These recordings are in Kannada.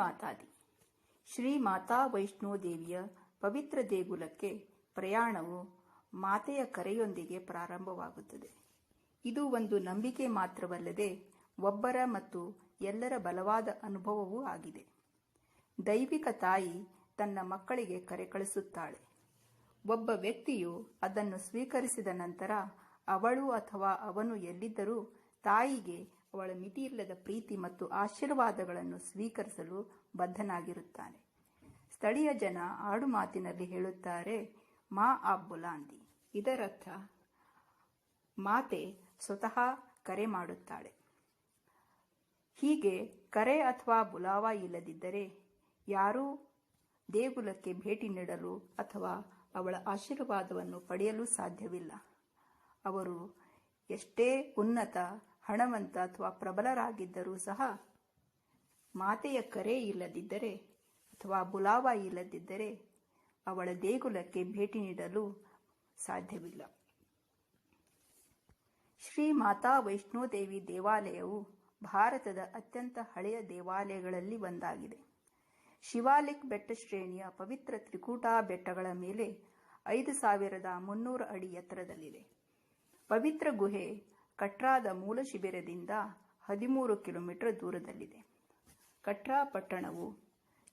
ಮಾತಾದಿ ಶ್ರೀ ಮಾತಾ ವೈಷ್ಣೋ ದೇವಿಯ ಪವಿತ್ರ ದೇಗುಲಕ್ಕೆ ಪ್ರಯಾಣವು ಮಾತೆಯ ಕರೆಯೊಂದಿಗೆ ಪ್ರಾರಂಭವಾಗುತ್ತದೆ. ಇದು ಒಂದು ನಂಬಿಕೆ ಮಾತ್ರವಲ್ಲದೆ ಒಬ್ಬರ ಮತ್ತು ಎಲ್ಲರ ಬಲವಾದ ಅನುಭವವೂ ಆಗಿದೆ. ದೈವಿಕ ತಾಯಿ ತನ್ನ ಮಕ್ಕಳಿಗೆ ಕರೆ ಕಳಿಸುತ್ತಾಳೆ. ಒಬ್ಬ ವ್ಯಕ್ತಿಯು ಅದನ್ನು ಸ್ವೀಕರಿಸಿದ ನಂತರ ಅವಳು ಅಥವಾ ಅವನು ಎಲ್ಲಿದ್ದರೂ ತಾಯಿಗೆ ಅವಳ ಮಿತಿಯಿಲ್ಲದ ಪ್ರೀತಿ ಮತ್ತು ಆಶೀರ್ವಾದಗಳನ್ನು ಸ್ವೀಕರಿಸಲು ಬದ್ಧನಾಗಿರುತ್ತಾನೆ. ಸ್ಥಳೀಯ ಜನ ಆಡು ಮಾತಿನಲ್ಲಿ ಹೇಳುತ್ತಾರೆ, ಮಾ ಆಪ್ ಬುಲಾಂದಿ. ಇದರರ್ಥ ಮಾತೆ ಸ್ವತಃ ಕರೆ ಮಾಡುತ್ತಾಳೆ. ಹೀಗೆ ಕರೆ ಅಥವಾ ಬುಲಾವ ಇಲ್ಲದಿದ್ದರೆ ಯಾರೂ ದೇಗುಲಕ್ಕೆ ಭೇಟಿ ನೀಡಲು ಅಥವಾ ಅವಳ ಆಶೀರ್ವಾದವನ್ನು ಪಡೆಯಲು ಸಾಧ್ಯವಿಲ್ಲ. ಅವರು ಎಷ್ಟೇ ಉನ್ನತ, ಹಣವಂತ ಅಥವಾ ಪ್ರಬಲರಾಗಿದ್ದರೂ ಸಹ ಮಾತೆಯ ಕರೆ ಇಲ್ಲದಿದ್ದರೆ ಅಥವಾ ಬುಲಾವ ಇಲ್ಲದಿದ್ದರೆ ಅವಳ ದೇಗುಲಕ್ಕೆ ಭೇಟಿ ನೀಡಲು ಸಾಧ್ಯವಿಲ್ಲ. ಶ್ರೀ ಮಾತಾ ವೈಷ್ಣೋದೇವಿ ದೇವಾಲಯವು ಭಾರತದ ಅತ್ಯಂತ ಹಳೆಯ ದೇವಾಲಯಗಳಲ್ಲಿ ಒಂದಾಗಿದೆ. ಶಿವಾಲಿಕ್ ಬೆಟ್ಟ ಶ್ರೇಣಿಯ ಪವಿತ್ರ ತ್ರಿಕೂಟಾ ಬೆಟ್ಟಗಳ ಮೇಲೆ 5300 ಅಡಿ ಎತ್ತರದಲ್ಲಿದೆ. ಪವಿತ್ರ ಗುಹೆ ಕಟ್ರಾದ ಮೂಲ ಶಿಬಿರದಿಂದ 13 ಕಿಲೋಮೀಟರ್ ದೂರದಲ್ಲಿದೆ. ಕಟ್ರಾ ಪಟ್ಟಣವು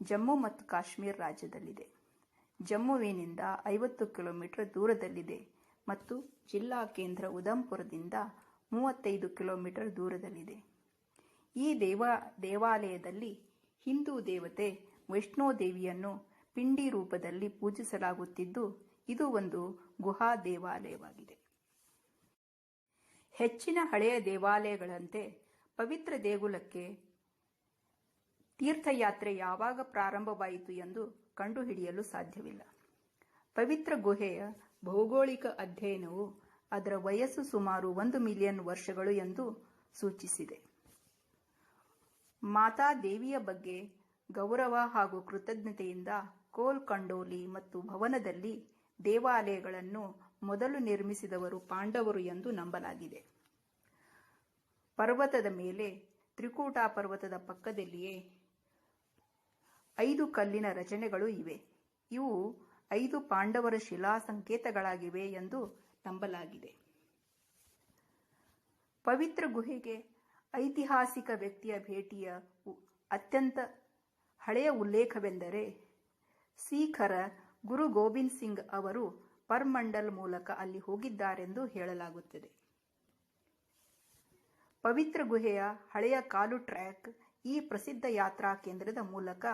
ಜಮ್ಮು ಮತ್ತು ಕಾಶ್ಮೀರ ರಾಜ್ಯದಲ್ಲಿದೆ. ಜಮ್ಮುವಿನಿಂದ 50 ಕಿಲೋಮೀಟರ್ ದೂರದಲ್ಲಿದೆ ಮತ್ತು ಜಿಲ್ಲಾ ಕೇಂದ್ರ ಉಧಂಪುರದಿಂದ 35 ಕಿಲೋಮೀಟರ್ ದೂರದಲ್ಲಿದೆ. ಈ ದೇವಾಲಯದಲ್ಲಿ ಹಿಂದೂ ದೇವತೆ ವೈಷ್ಣೋದೇವಿಯನ್ನು ಪಿಂಡಿ ರೂಪದಲ್ಲಿ ಪೂಜಿಸಲಾಗುತ್ತಿದ್ದು, ಇದು ಒಂದು ಗುಹಾ ದೇವಾಲಯವಾಗಿದೆ. ಹೆಚ್ಚಿನ ಹಳೆಯ ದೇವಾಲಯಗಳಂತೆ ಪವಿತ್ರ ದೇಗುಲಕ್ಕೆ ತೀರ್ಥಯಾತ್ರೆ ಯಾವಾಗ ಪ್ರಾರಂಭವಾಯಿತು ಎಂದು ಕಂಡುಹಿಡಿಯಲು ಸಾಧ್ಯವಿಲ್ಲ. ಪವಿತ್ರ ಗುಹೆಯ ಭೌಗೋಳಿಕ ಅಧ್ಯಯನವು ಅದರ ವಯಸ್ಸು ಸುಮಾರು 1 ಮಿಲಿಯನ್ ವರ್ಷಗಳು ಎಂದು ಸೂಚಿಸಿದೆ. ಮಾತಾ ದೇವಿಯ ಬಗ್ಗೆ ಗೌರವ ಹಾಗೂ ಕೃತಜ್ಞತೆಯಿಂದ ಕೋಲ್ ಕಂಡೋಲಿ ಮತ್ತು ಭವನದಲ್ಲಿ ದೇವಾಲಯಗಳನ್ನು ಮೊದಲು ನಿರ್ಮಿಸಿದವರು ಪಾಂಡವರು ಎಂದು ನಂಬಲಾಗಿದೆ. ಪರ್ವತದ ಮೇಲೆ ತ್ರಿಕೂಟ ಪರ್ವತದ ಪಕ್ಕದಲ್ಲಿಯೇ 5 ಕಲ್ಲಿನ ರಚನೆಗಳು ಇವೆ. ಇವು 5 ಪಾಂಡವರ ಶಿಲಾ ಸಂಕೇತಗಳಾಗಿವೆ ಎಂದು ನಂಬಲಾಗಿದೆ. ಪವಿತ್ರ ಗುಹೆಗೆ ಐತಿಹಾಸಿಕ ವ್ಯಕ್ತಿಯ ಭೇಟಿಯ ಅತ್ಯಂತ ಹಳೆಯ ಉಲ್ಲೇಖವೆಂದರೆ ಸಿಖ್ಖರ ಗುರು ಗೋಬಿಂದ್ ಸಿಂಗ್ ಅವರು ಪರ್ಮಂಡಲ್ ಮೂಲಕ ಅಲ್ಲಿ ಹೋಗಿದ್ದಾರೆಂದು ಹೇಳಲಾಗುತ್ತದೆ. ಪವಿತ್ರ ಗುಹೆಯ ಹಳೆಯ ಕಾಲು ಟ್ರ್ಯಾಕ್ ಈ ಪ್ರಸಿದ್ಧ ಯಾತ್ರಾ ಕೇಂದ್ರದ ಮೂಲಕ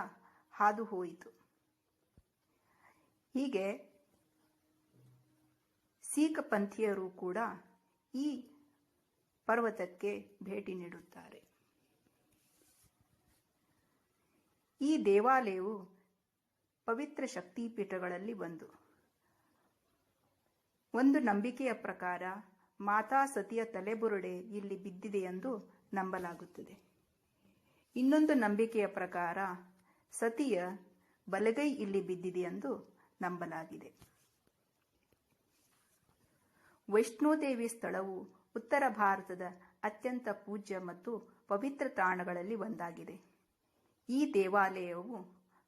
ಹಾದು ಹೋಯಿತು. ಹೀಗೆ ಸಿಖ್ ಪಂಥೀಯರು ಕೂಡ ಈ ಪರ್ವತಕ್ಕೆ ಭೇಟಿ ನೀಡುತ್ತಾರೆ. ಈ ದೇವಾಲಯವು ಪವಿತ್ರ ಶಕ್ತಿಪೀಠಗಳಲ್ಲಿ ಒಂದು ನಂಬಿಕೆಯ ಪ್ರಕಾರ ಮಾತಾ ಸತಿಯ ತಲೆಬುರುಡೆ ಇಲ್ಲಿ ಬಿದ್ದಿದೆ ಎಂದು ನಂಬಲಾಗುತ್ತದೆ. ಇನ್ನೊಂದು ನಂಬಿಕೆಯ ಪ್ರಕಾರ ಸತಿಯ ಬಲಗೈ ಇಲ್ಲಿ ಬಿದ್ದಿದೆ ಎಂದು ನಂಬಲಾಗಿದೆ. ವೈಷ್ಣೋದೇವಿ ಸ್ಥಳವು ಉತ್ತರ ಭಾರತದ ಅತ್ಯಂತ ಪೂಜ್ಯ ಮತ್ತು ಪವಿತ್ರ ತಾಣಗಳಲ್ಲಿ ಒಂದಾಗಿದೆ. ಈ ದೇವಾಲಯವು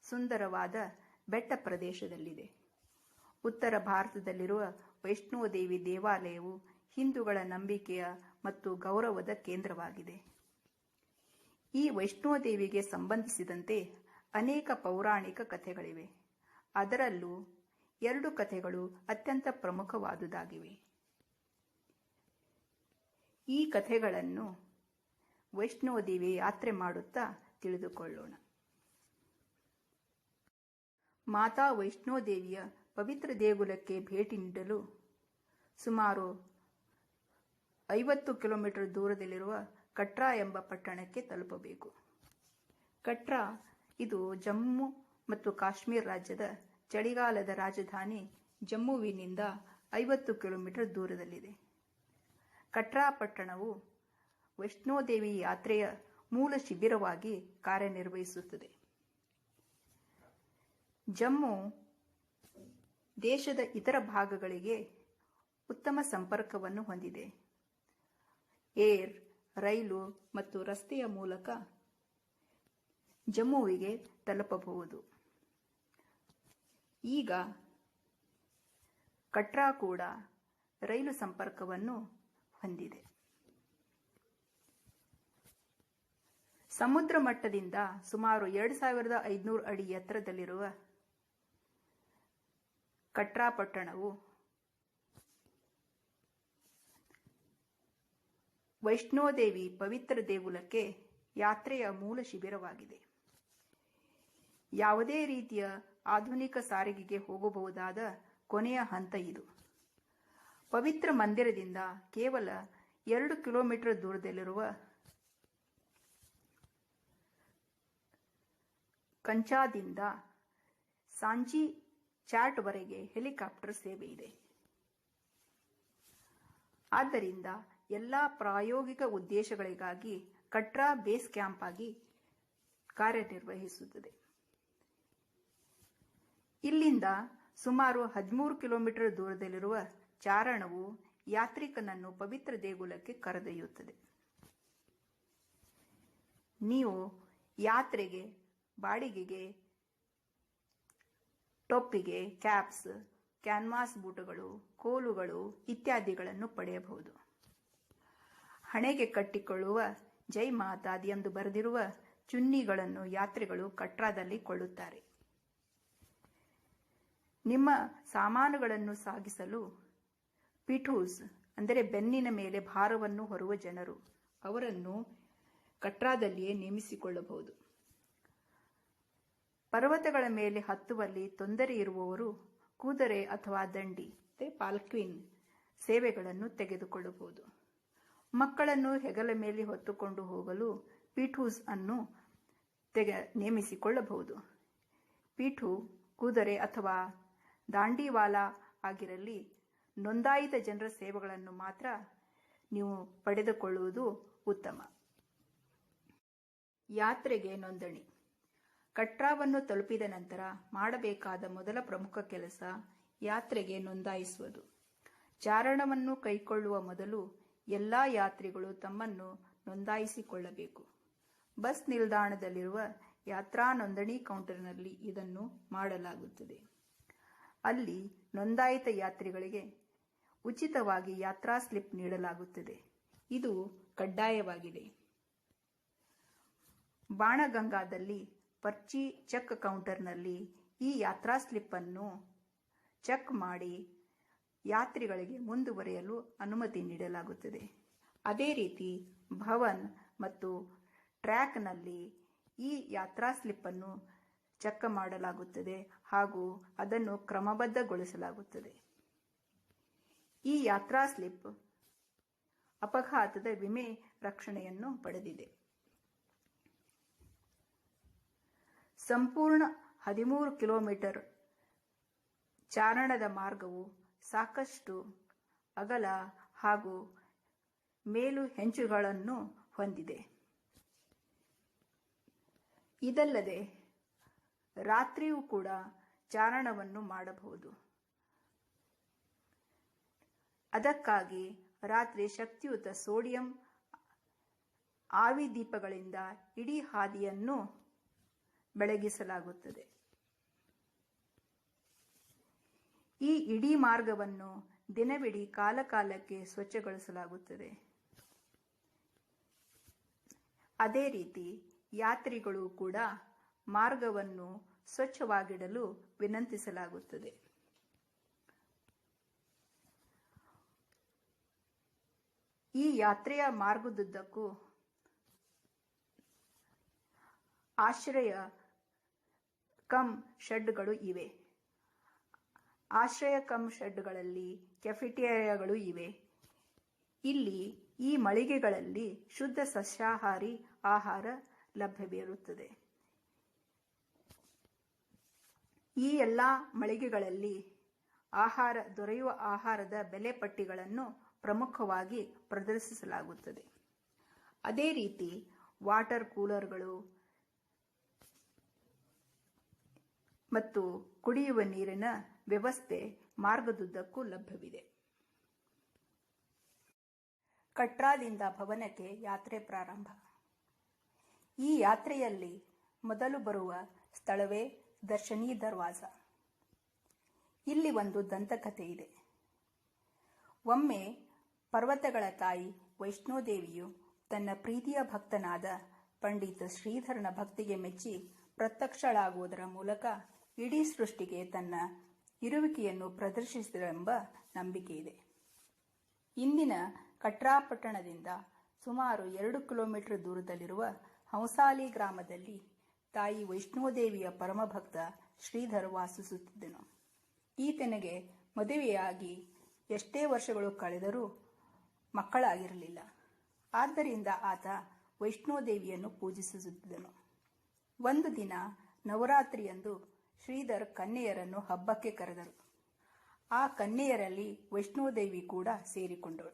ಸುಂದರವಾದ ಬೆಟ್ಟ ಪ್ರದೇಶದಲ್ಲಿದೆ. ಉತ್ತರ ಭಾರತದಲ್ಲಿರುವ ವೈಷ್ಣೋದೇವಿ ದೇವಾಲಯವು ಹಿಂದೂಗಳ ನಂಬಿಕೆಯ ಮತ್ತು ಗೌರವದ ಕೇಂದ್ರವಾಗಿದೆ. ಈ ವೈಷ್ಣೋದೇವಿಗೆ ಸಂಬಂಧಿಸಿದಂತೆ ಅನೇಕ ಪೌರಾಣಿಕ ಕಥೆಗಳಿವೆ. ಅದರಲ್ಲೂ 2 ಕಥೆಗಳು ಅತ್ಯಂತ ಪ್ರಮುಖವಾದುದಾಗಿವೆ. ಈ ಕಥೆಗಳನ್ನು ವೈಷ್ಣೋದೇವಿ ಯಾತ್ರೆ ಮಾಡುತ್ತಾ ತಿಳಿದುಕೊಳ್ಳೋಣ. ಮಾತಾ ವೈಷ್ಣೋದೇವಿಯ ಪವಿತ್ರ ದೇಗುಲಕ್ಕೆ ಭೇಟಿ ನೀಡಲು ಸುಮಾರು 50 ಕಿಲೋಮೀಟರ್ ದೂರದಲ್ಲಿರುವ ಕಟ್ರಾ ಎಂಬ ಪಟ್ಟಣಕ್ಕೆ ತಲುಪಬೇಕು. ಕಟ್ರಾ ಇದು ಜಮ್ಮು ಮತ್ತು ಕಾಶ್ಮೀರ ರಾಜ್ಯದ ಚಳಿಗಾಲದ ರಾಜಧಾನಿ ಜಮ್ಮುವಿನಿಂದ 50 ಕಿಲೋಮೀಟರ್ ದೂರದಲ್ಲಿದೆ. ಕಟ್ರಾ ಪಟ್ಟಣವು ವೈಷ್ಣೋದೇವಿ ಯಾತ್ರೆಯ ಮೂಲ ಶಿಬಿರವಾಗಿ ಕಾರ್ಯನಿರ್ವಹಿಸುತ್ತದೆ. ಜಮ್ಮು ದೇಶದ ಇತರ ಭಾಗಗಳಿಗೆ ಉತ್ತಮ ಸಂಪರ್ಕವನ್ನು ಹೊಂದಿದೆ. ಏರ್, ರೈಲು ಮತ್ತು ರಸ್ತೆಯ ಮೂಲಕ ಜಮ್ಮುವಿಗೆ ತಲುಪಬಹುದು. ಈಗ ಕಟ್ರಾ ಕೂಡ ರೈಲು ಸಂಪರ್ಕವನ್ನು ಹೊಂದಿದೆ. ಸಮುದ್ರ ಮಟ್ಟದಿಂದ ಸುಮಾರು 2500 ಅಡಿ ಎತ್ತರದಲ್ಲಿರುವ ಕಟ್ರಾ ಪಟ್ಟಣವು ವೈಷ್ಣೋದೇವಿ ಪವಿತ್ರ ದೇಗುಲಕ್ಕೆ ಯಾತ್ರೆಯ ಮೂಲ ಶಿಬಿರವಾಗಿದೆ. ಯಾವುದೇ ರೀತಿಯ ಆಧುನಿಕ ಸಾರಿಗೆಗೆ ಹೋಗಬಹುದಾದ ಕೊನೆಯ ಹಂತ ಇದು. ಪವಿತ್ರ ಮಂದಿರದಿಂದ ಕೇವಲ 2 ಕಿಲೋಮೀಟರ್ ದೂರದಲ್ಲಿರುವ ಕಂಚಾದಿಂದ ಸಾಂಚಿ ಚಾಟ್ವರೆಗೆ ಹೆಲಿಕಾಪ್ಟರ್ ಸೇವೆ ಇದೆ. ಆದ್ದರಿಂದ ಎಲ್ಲ ಪ್ರಾಯೋಗಿಕ ಉದ್ದೇಶಗಳಿಗಾಗಿ ಕಟ್ರಾ ಬೇಸ್ ಕ್ಯಾಂಪ್ ಆಗಿ ಕಾರ್ಯನಿರ್ವಹಿಸುತ್ತದೆ. ಇಲ್ಲಿಂದ ಸುಮಾರು 13 ಕಿಲೋಮೀಟರ್ ದೂರದಲ್ಲಿರುವ ಚಾರಣವು ಯಾತ್ರಿಕನನ್ನು ಪವಿತ್ರ ದೇಗುಲಕ್ಕೆ ಕರೆದೊಯ್ಯುತ್ತದೆ. ನೀವು ಯಾತ್ರೆಗೆ ಬಾಡಿಗೆಗೆ ಟೊಪ್ಪಿಗೆ, ಕ್ಯಾಪ್ಸ್, ಕ್ಯಾನ್ವಾಸ್ ಬೂಟುಗಳು, ಕೋಲುಗಳು ಇತ್ಯಾದಿಗಳನ್ನು ಪಡೆಯಬಹುದು. ಹಣೆಗೆ ಕಟ್ಟಿಕೊಳ್ಳುವ ಜೈ ಮಾತಾದಿ ಎಂದು ಬರೆದಿರುವ ಚುನ್ನಿಗಳನ್ನು ಯಾತ್ರಿಗಳು ಕಟ್ರಾದಲ್ಲಿ ಕೊಳ್ಳುತ್ತಾರೆ. ನಿಮ್ಮ ಸಾಮಾನುಗಳನ್ನು ಸಾಗಿಸಲು ಪಿಠೂಸ್ ಅಂದರೆ ಬೆನ್ನಿನ ಮೇಲೆ ಭಾರವನ್ನು ಹೊರುವ ಜನರು, ಅವರನ್ನು ಕಟ್ರಾದಲ್ಲಿಯೇ ನೇಮಿಸಿಕೊಳ್ಳಬಹುದು. ಪರ್ವತಗಳ ಮೇಲೆ ಹತ್ತುವಲ್ಲಿ ತೊಂದರೆ ಇರುವವರು ಕುದುರೆ ಅಥವಾ ದಂಡಿ ಪಾಲ್ಕ್ವಿನ್ ಸೇವೆಗಳನ್ನು ತೆಗೆದುಕೊಳ್ಳಬಹುದು. ಮಕ್ಕಳನ್ನು ಹೆಗಲ ಮೇಲೆ ಹೊತ್ತುಕೊಂಡು ಹೋಗಲು ಪಿಠೂಸ್ ಅನ್ನು ನೇಮಿಸಿಕೊಳ್ಳಬಹುದು. ಪಿಠು ಕುದುರೆ ಅಥವಾ ದಾಂಡಿವಾಲಾ ಆಗಿರಲಿ, ನೋಂದಾಯಿತ ಜನರ ಸೇವೆಗಳನ್ನು ಮಾತ್ರ ನೀವು ಪಡೆದುಕೊಳ್ಳುವುದು ಉತ್ತಮ. ಯಾತ್ರೆಗೆ ನೋಂದಣಿ. ಕಟ್ರಾವನ್ನು ತಲುಪಿದ ನಂತರ ಮಾಡಬೇಕಾದ ಮೊದಲ ಪ್ರಮುಖ ಕೆಲಸ ಯಾತ್ರೆಗೆ ನೋಂದಾಯಿಸುವುದು. ಚಾರಣವನ್ನು ಕೈಗೊಳ್ಳುವ ಮೊದಲು ಎಲ್ಲ ಯಾತ್ರಿಗಳು ತಮ್ಮನ್ನು ನೋಂದಾಯಿಸಿಕೊಳ್ಳಬೇಕು. ಬಸ್ ನಿಲ್ದಾಣದಲ್ಲಿರುವ ಯಾತ್ರಾ ನೋಂದಣಿ ಕೌಂಟರ್ನಲ್ಲಿ ಇದನ್ನು ಮಾಡಲಾಗುತ್ತದೆ. ಅಲ್ಲಿ ನೋಂದಾಯಿತ ಯಾತ್ರಿಗಳಿಗೆ ಉಚಿತವಾಗಿ ಯಾತ್ರಾ ಸ್ಲಿಪ್ ನೀಡಲಾಗುತ್ತದೆ. ಇದು ಕಡ್ಡಾಯವಾಗಿದೆ. ಬಾಣಗಂಗಾದಲ್ಲಿ ಪರ್ಚಿ ಚೆಕ್ ಕೌಂಟರ್ನಲ್ಲಿ ಈ ಯಾತ್ರಾ ಸ್ಲಿಪ್ ಅನ್ನು ಚೆಕ್ ಮಾಡಿ ಯಾತ್ರಿಗಳಿಗೆ ಮುಂದುವರಿಯಲು ಅನುಮತಿ ನೀಡಲಾಗುತ್ತದೆ. ಅದೇ ರೀತಿ ಭವನ್ ಮತ್ತು ಟ್ರ್ಯಾಕ್ನಲ್ಲಿ ಈ ಯಾತ್ರಾ ಸ್ಲಿಪ್ ಅನ್ನು ಚೆಕ್ ಮಾಡಲಾಗುತ್ತದೆ ಹಾಗೂ ಅದನ್ನು ಕ್ರಮಬದ್ಧಗೊಳಿಸಲಾಗುತ್ತದೆ. ಈ ಯಾತ್ರಾ ಸ್ಲಿಪ್ ಅಪಘಾತದ ವಿಮೆ ರಕ್ಷಣೆಯನ್ನು ಪಡೆದಿದೆ. ಸಂಪೂರ್ಣ 13 ಕಿಲೋಮೀಟರ್ ಚಾರಣದ ಮಾರ್ಗವು ಸಾಕಷ್ಟು ಅಗಲ ಹಾಗೂ ಮೇಲು ಹೆಂಚುಗಳನ್ನು ಹೊಂದಿದೆ. ಇದಲ್ಲದೆ ರಾತ್ರಿಯೂ ಕೂಡ ಚಾರಣವನ್ನು ಮಾಡಬಹುದು. ಅದಕ್ಕಾಗಿ ರಾತ್ರಿ ಶಕ್ತಿಯುತ ಸೋಡಿಯಂ ಆವಿ ದೀಪಗಳಿಂದ ಇಡೀ ಹಾದಿಯನ್ನು ಬೆಳಗಿಸಲಾಗುತ್ತದೆ. ಈ ಇಡೀ ಮಾರ್ಗವನ್ನು ದಿನವಿಡೀ ಕಾಲಕಾಲಕ್ಕೆ ಸ್ವಚ್ಛಗೊಳಿಸಲಾಗುತ್ತದೆ. ಅದೇ ರೀತಿ ಯಾತ್ರಿಗಳು ಕೂಡ ಮಾರ್ಗವನ್ನು ಸ್ವಚ್ಛವಾಗಿಡಲು ವಿನಂತಿಸಲಾಗುತ್ತದೆ. ಈ ಯಾತ್ರೆಯ ಮಾರ್ಗದುದ್ದಕ್ಕೂ ಆಶ್ರಯ ಕಮ್ ಶೆಡ್ಗಳು ಇವೆ. ಆಶ್ರಯ ಕಮ್ ಶೆಡ್ಗಳಲ್ಲಿ ಕೆಫೆಟೇರಿಯಾಗಳು ಇವೆ. ಇಲ್ಲಿ ಈ ಮಳಿಗೆಗಳಲ್ಲಿ ಶುದ್ಧ ಸಸ್ಯಾಹಾರಿ ಆಹಾರ ಲಭ್ಯವಿರುತ್ತದೆ. ಈ ಎಲ್ಲ ಮಳಿಗೆಗಳಲ್ಲಿ ದೊರೆಯುವ ಆಹಾರದ ಬೆಲೆ ಪಟ್ಟಿಗಳನ್ನು ಪ್ರಮುಖವಾಗಿ ಪ್ರದರ್ಶಿಸಲಾಗುತ್ತದೆ. ಅದೇ ರೀತಿ ವಾಟರ್ ಕೂಲರ್ಗಳು ಮತ್ತು ಕುಡಿಯುವ ನೀರಿನ ವ್ಯವಸ್ಥೆ ಮಾರ್ಗದುದ್ದಕ್ಕೂ ಲಭ್ಯವಿದೆ. ಕಟ್ರಾದಿಂದ ಭವನಕ್ಕೆ ಯಾತ್ರೆ ಪ್ರಾರಂಭ. ಈ ಯಾತ್ರೆಯಲ್ಲಿ ಮೊದಲು ಬರುವ ಸ್ಥಳವೇ ದರ್ಶನಿ ದರ್ವಾಜ. ಇಲ್ಲಿ ಒಂದು ದಂತಕಥೆ ಇದೆ. ಒಮ್ಮೆ ಪರ್ವತಗಳ ತಾಯಿ ವೈಷ್ಣೋದೇವಿಯು ತನ್ನ ಪ್ರೀತಿಯ ಭಕ್ತನಾದ ಪಂಡಿತ ಶ್ರೀಧರನ ಭಕ್ತಿಗೆ ಮೆಚ್ಚಿ ಪ್ರತ್ಯಕ್ಷಳಾಗುವುದರ ಮೂಲಕ ಇಡೀ ಸೃಷ್ಟಿಗೆ ತನ್ನ ಇರುವಿಕೆಯನ್ನು ಪ್ರದರ್ಶಿಸಿದಳೆಂಬ ನಂಬಿಕೆ ಇದೆ. ಇಂದಿನ ಕಟ್ರಾ ಪಟ್ಟಣದಿಂದ ಸುಮಾರು 2 ಕಿಲೋಮೀಟರ್ ದೂರದಲ್ಲಿರುವ ಹಂಸಾಲಿ ಗ್ರಾಮದಲ್ಲಿ ತಾಯಿ ವೈಷ್ಣೋದೇವಿಯ ಪರಮಭಕ್ತ ಶ್ರೀಧರ್ ವಾಸಿಸುತ್ತಿದ್ದನು. ಈತನಿಗೆ ಮದುವೆಯಾಗಿ ಎಷ್ಟೇ ವರ್ಷಗಳು ಕಳೆದರೂ ಮಕ್ಕಳಾಗಿರಲಿಲ್ಲ. ಆದ್ದರಿಂದ ಆತ ವೈಷ್ಣೋದೇವಿಯನ್ನು ಪೂಜಿಸುತ್ತಿದ್ದನು. ಒಂದು ದಿನ ನವರಾತ್ರಿಯಂದು ಶ್ರೀಧರ್ ಕನ್ಯೆಯರನ್ನು ಹಬ್ಬಕ್ಕೆ ಕರೆದರು. ಆ ಕನ್ಯೆಯರಲ್ಲಿ ವೈಷ್ಣೋದೇವಿ ಕೂಡ ಸೇರಿಕೊಂಡಳು.